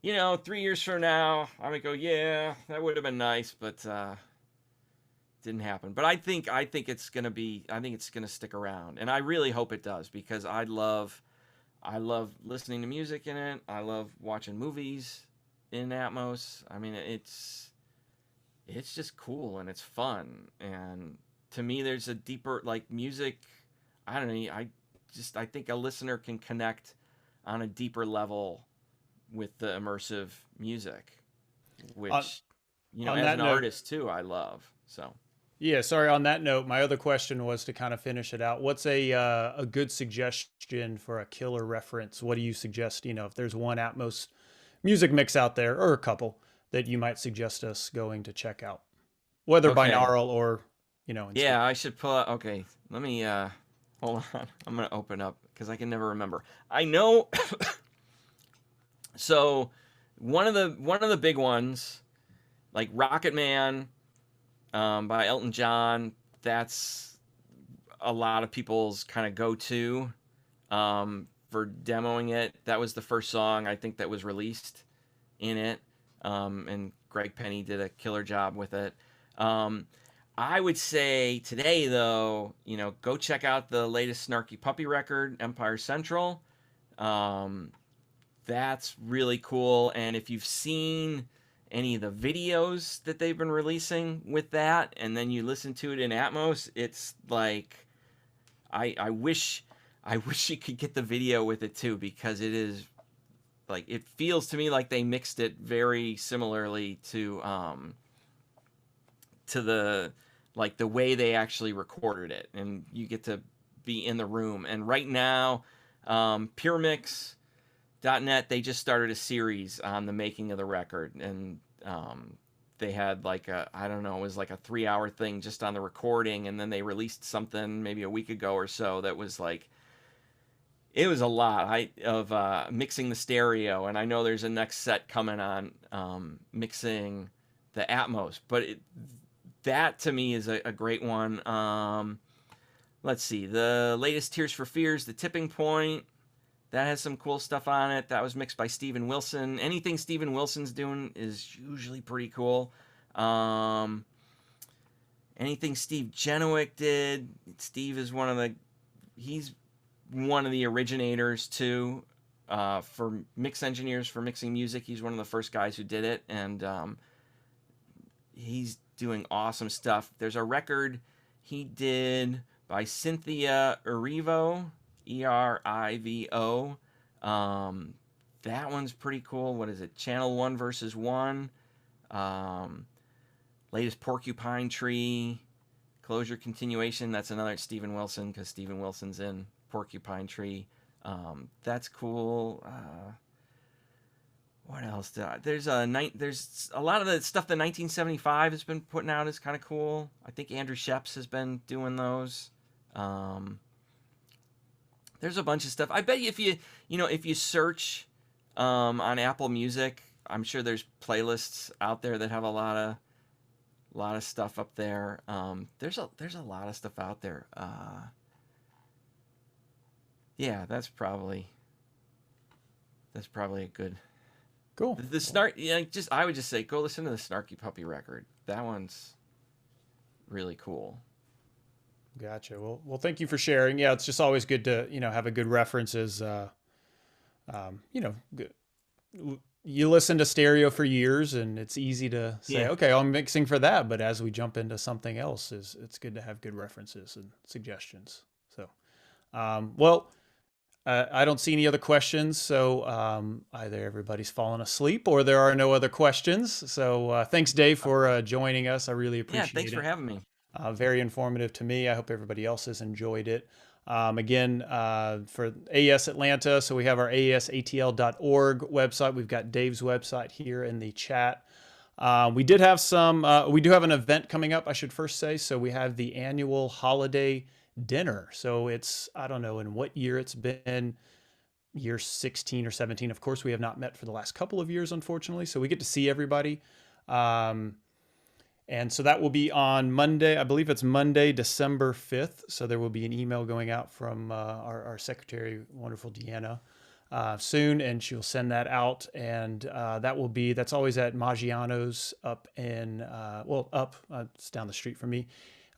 3 years from now, I would go, yeah, that would have been nice, but didn't happen. But I think it's gonna stick around, and I really hope it does, because I love listening to music in it. I love watching movies in Atmos. I mean, it's just cool and it's fun. And to me, there's a deeper, like, music. I don't know. I think a listener can connect on a deeper level with the immersive music, which, as an artist too, I love. So. Yeah, sorry. On that note, my other question was to kind of finish it out. What's a good suggestion for a killer reference? What do you suggest? If there's one Atmos music mix out there, or a couple, that you might suggest us going to check out, whether binaural or Yeah, I should pull out. Okay, let me hold on. I'm gonna open up because I can never remember. I know. So one of the big ones, like Rocket Man, by Elton John, that's a lot of people's kind of go-to for demoing it. That was the first song I think that was released in it, and Greg Penny did a killer job with it. I would say today, though, go check out the latest Snarky Puppy record, Empire Central. That's really cool, and if you've seen any of the videos that they've been releasing with that, and then you listen to it in Atmos, it's like, I wish you could get the video with it too, because it is, like, it feels to me like they mixed it very similarly to the, like, the way they actually recorded it, and you get to be in the room. And right now, PureMix.net, they just started a series on the making of the record, and they had like it was like a 3-hour thing just on the recording, and then they released something maybe a week ago or so that was like, it was a lot of mixing the stereo, and I know there's a next set coming on mixing the Atmos, but that to me is a great one. Let's see, the latest Tears for Fears, The Tipping Point, that has some cool stuff on it. That was mixed by Steven Wilson. Anything Steven Wilson's doing is usually pretty cool. Anything Steve Genowick did, Steve is he's one of the originators too, for mix engineers for mixing music. He's one of the first guys who did it, and he's doing awesome stuff. There's a record he did by Cynthia Erivo, Erivo. That one's pretty cool. What is it? Channel 1 versus 1. Latest Porcupine Tree. Closure Continuation. That's another Steven Wilson, because Steven Wilson's in Porcupine Tree. That's cool. What else? There's a lot of the stuff that 1975 has been putting out is kind of cool. I think Andrew Sheps has been doing those. There's a bunch of stuff. I bet you if you search on Apple Music, I'm sure there's playlists out there that have a lot of stuff up there. There's a lot of stuff out there. Yeah, that's probably a good. Cool. The snark, yeah, I would just say go listen to the Snarky Puppy record. That one's really cool. Gotcha. Well, thank you for sharing. Yeah, it's just always good to have a good references. You listen to stereo for years, and it's easy to say, okay, I'm mixing for that. But as we jump into something else, it's good to have good references and suggestions. So, I don't see any other questions, so either everybody's fallen asleep or there are no other questions. So thanks, Dave, for joining us. I really appreciate it. Yeah, thanks for having me. Very informative to me. I hope everybody else has enjoyed it. Again, for AES Atlanta, so we have our aesatl.org website. We've got Dave's website here in the chat. We do have an event coming up, I should first say. So we have the annual holiday dinner. So I don't know in what year it's been, year 16 or 17. Of course, we have not met for the last couple of years, unfortunately. So we get to see everybody. And so that will be on Monday. I believe it's Monday, December 5th. So there will be an email going out from our secretary, wonderful Deanna, soon, and she'll send that out. And that's always at Maggiano's up in, it's down the street from me,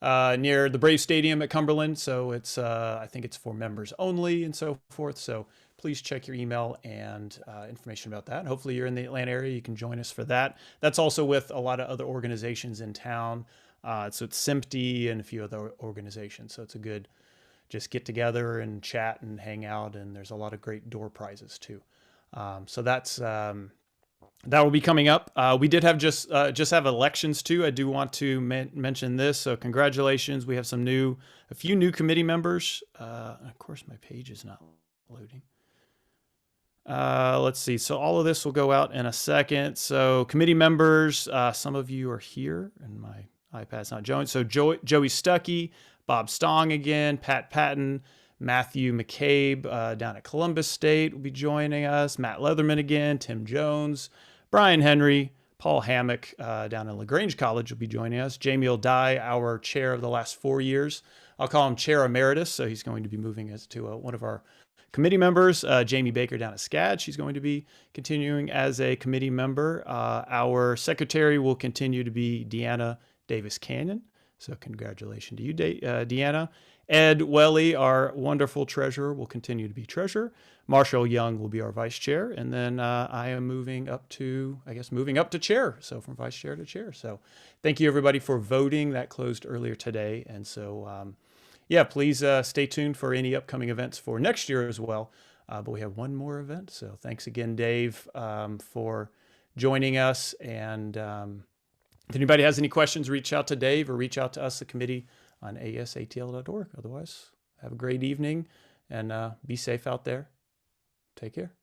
near the Brave Stadium at Cumberland. So I think it's for members only and so forth. So please check your email and information about that. Hopefully you're in the Atlanta area. You can join us for that. That's also with a lot of other organizations in town. So it's SIMPTY and a few other organizations. So it's a good just get together and chat and hang out. And there's a lot of great door prizes too. So that will be coming up. We did have just have elections too. I do want to mention this. So congratulations. We have a few new committee members. Of course, my page is not loading. Let's see. So all of this will go out in a second. So committee members, some of you are here and my iPad's not showing. So Joey Stuckey, Bob Stong again, Pat Patton, Matthew McCabe down at Columbus State will be joining us. Matt Leatherman again, Tim Jones, Brian Henry, Paul Hammock down in LaGrange College will be joining us. Jamie O'Dye, our chair of the last 4 years. I'll call him Chair Emeritus. So he's going to be moving us to one of our committee members. Jamie Baker down at SCAD. She's going to be continuing as a committee member. Our secretary will continue to be Deanna Davis Canyon. So congratulations to you, Deanna. Ed Welly, our wonderful treasurer, will continue to be treasurer. Marshall Young will be our vice chair. And then I am moving up to chair. So from vice chair to chair. So thank you everybody for voting. That closed earlier today. And so, please stay tuned for any upcoming events for next year as well. But we have one more event. So thanks again, Dave, for joining us. And if anybody has any questions, reach out to Dave or reach out to us, the committee, on aesatl.org. Otherwise, have a great evening and be safe out there. Take care.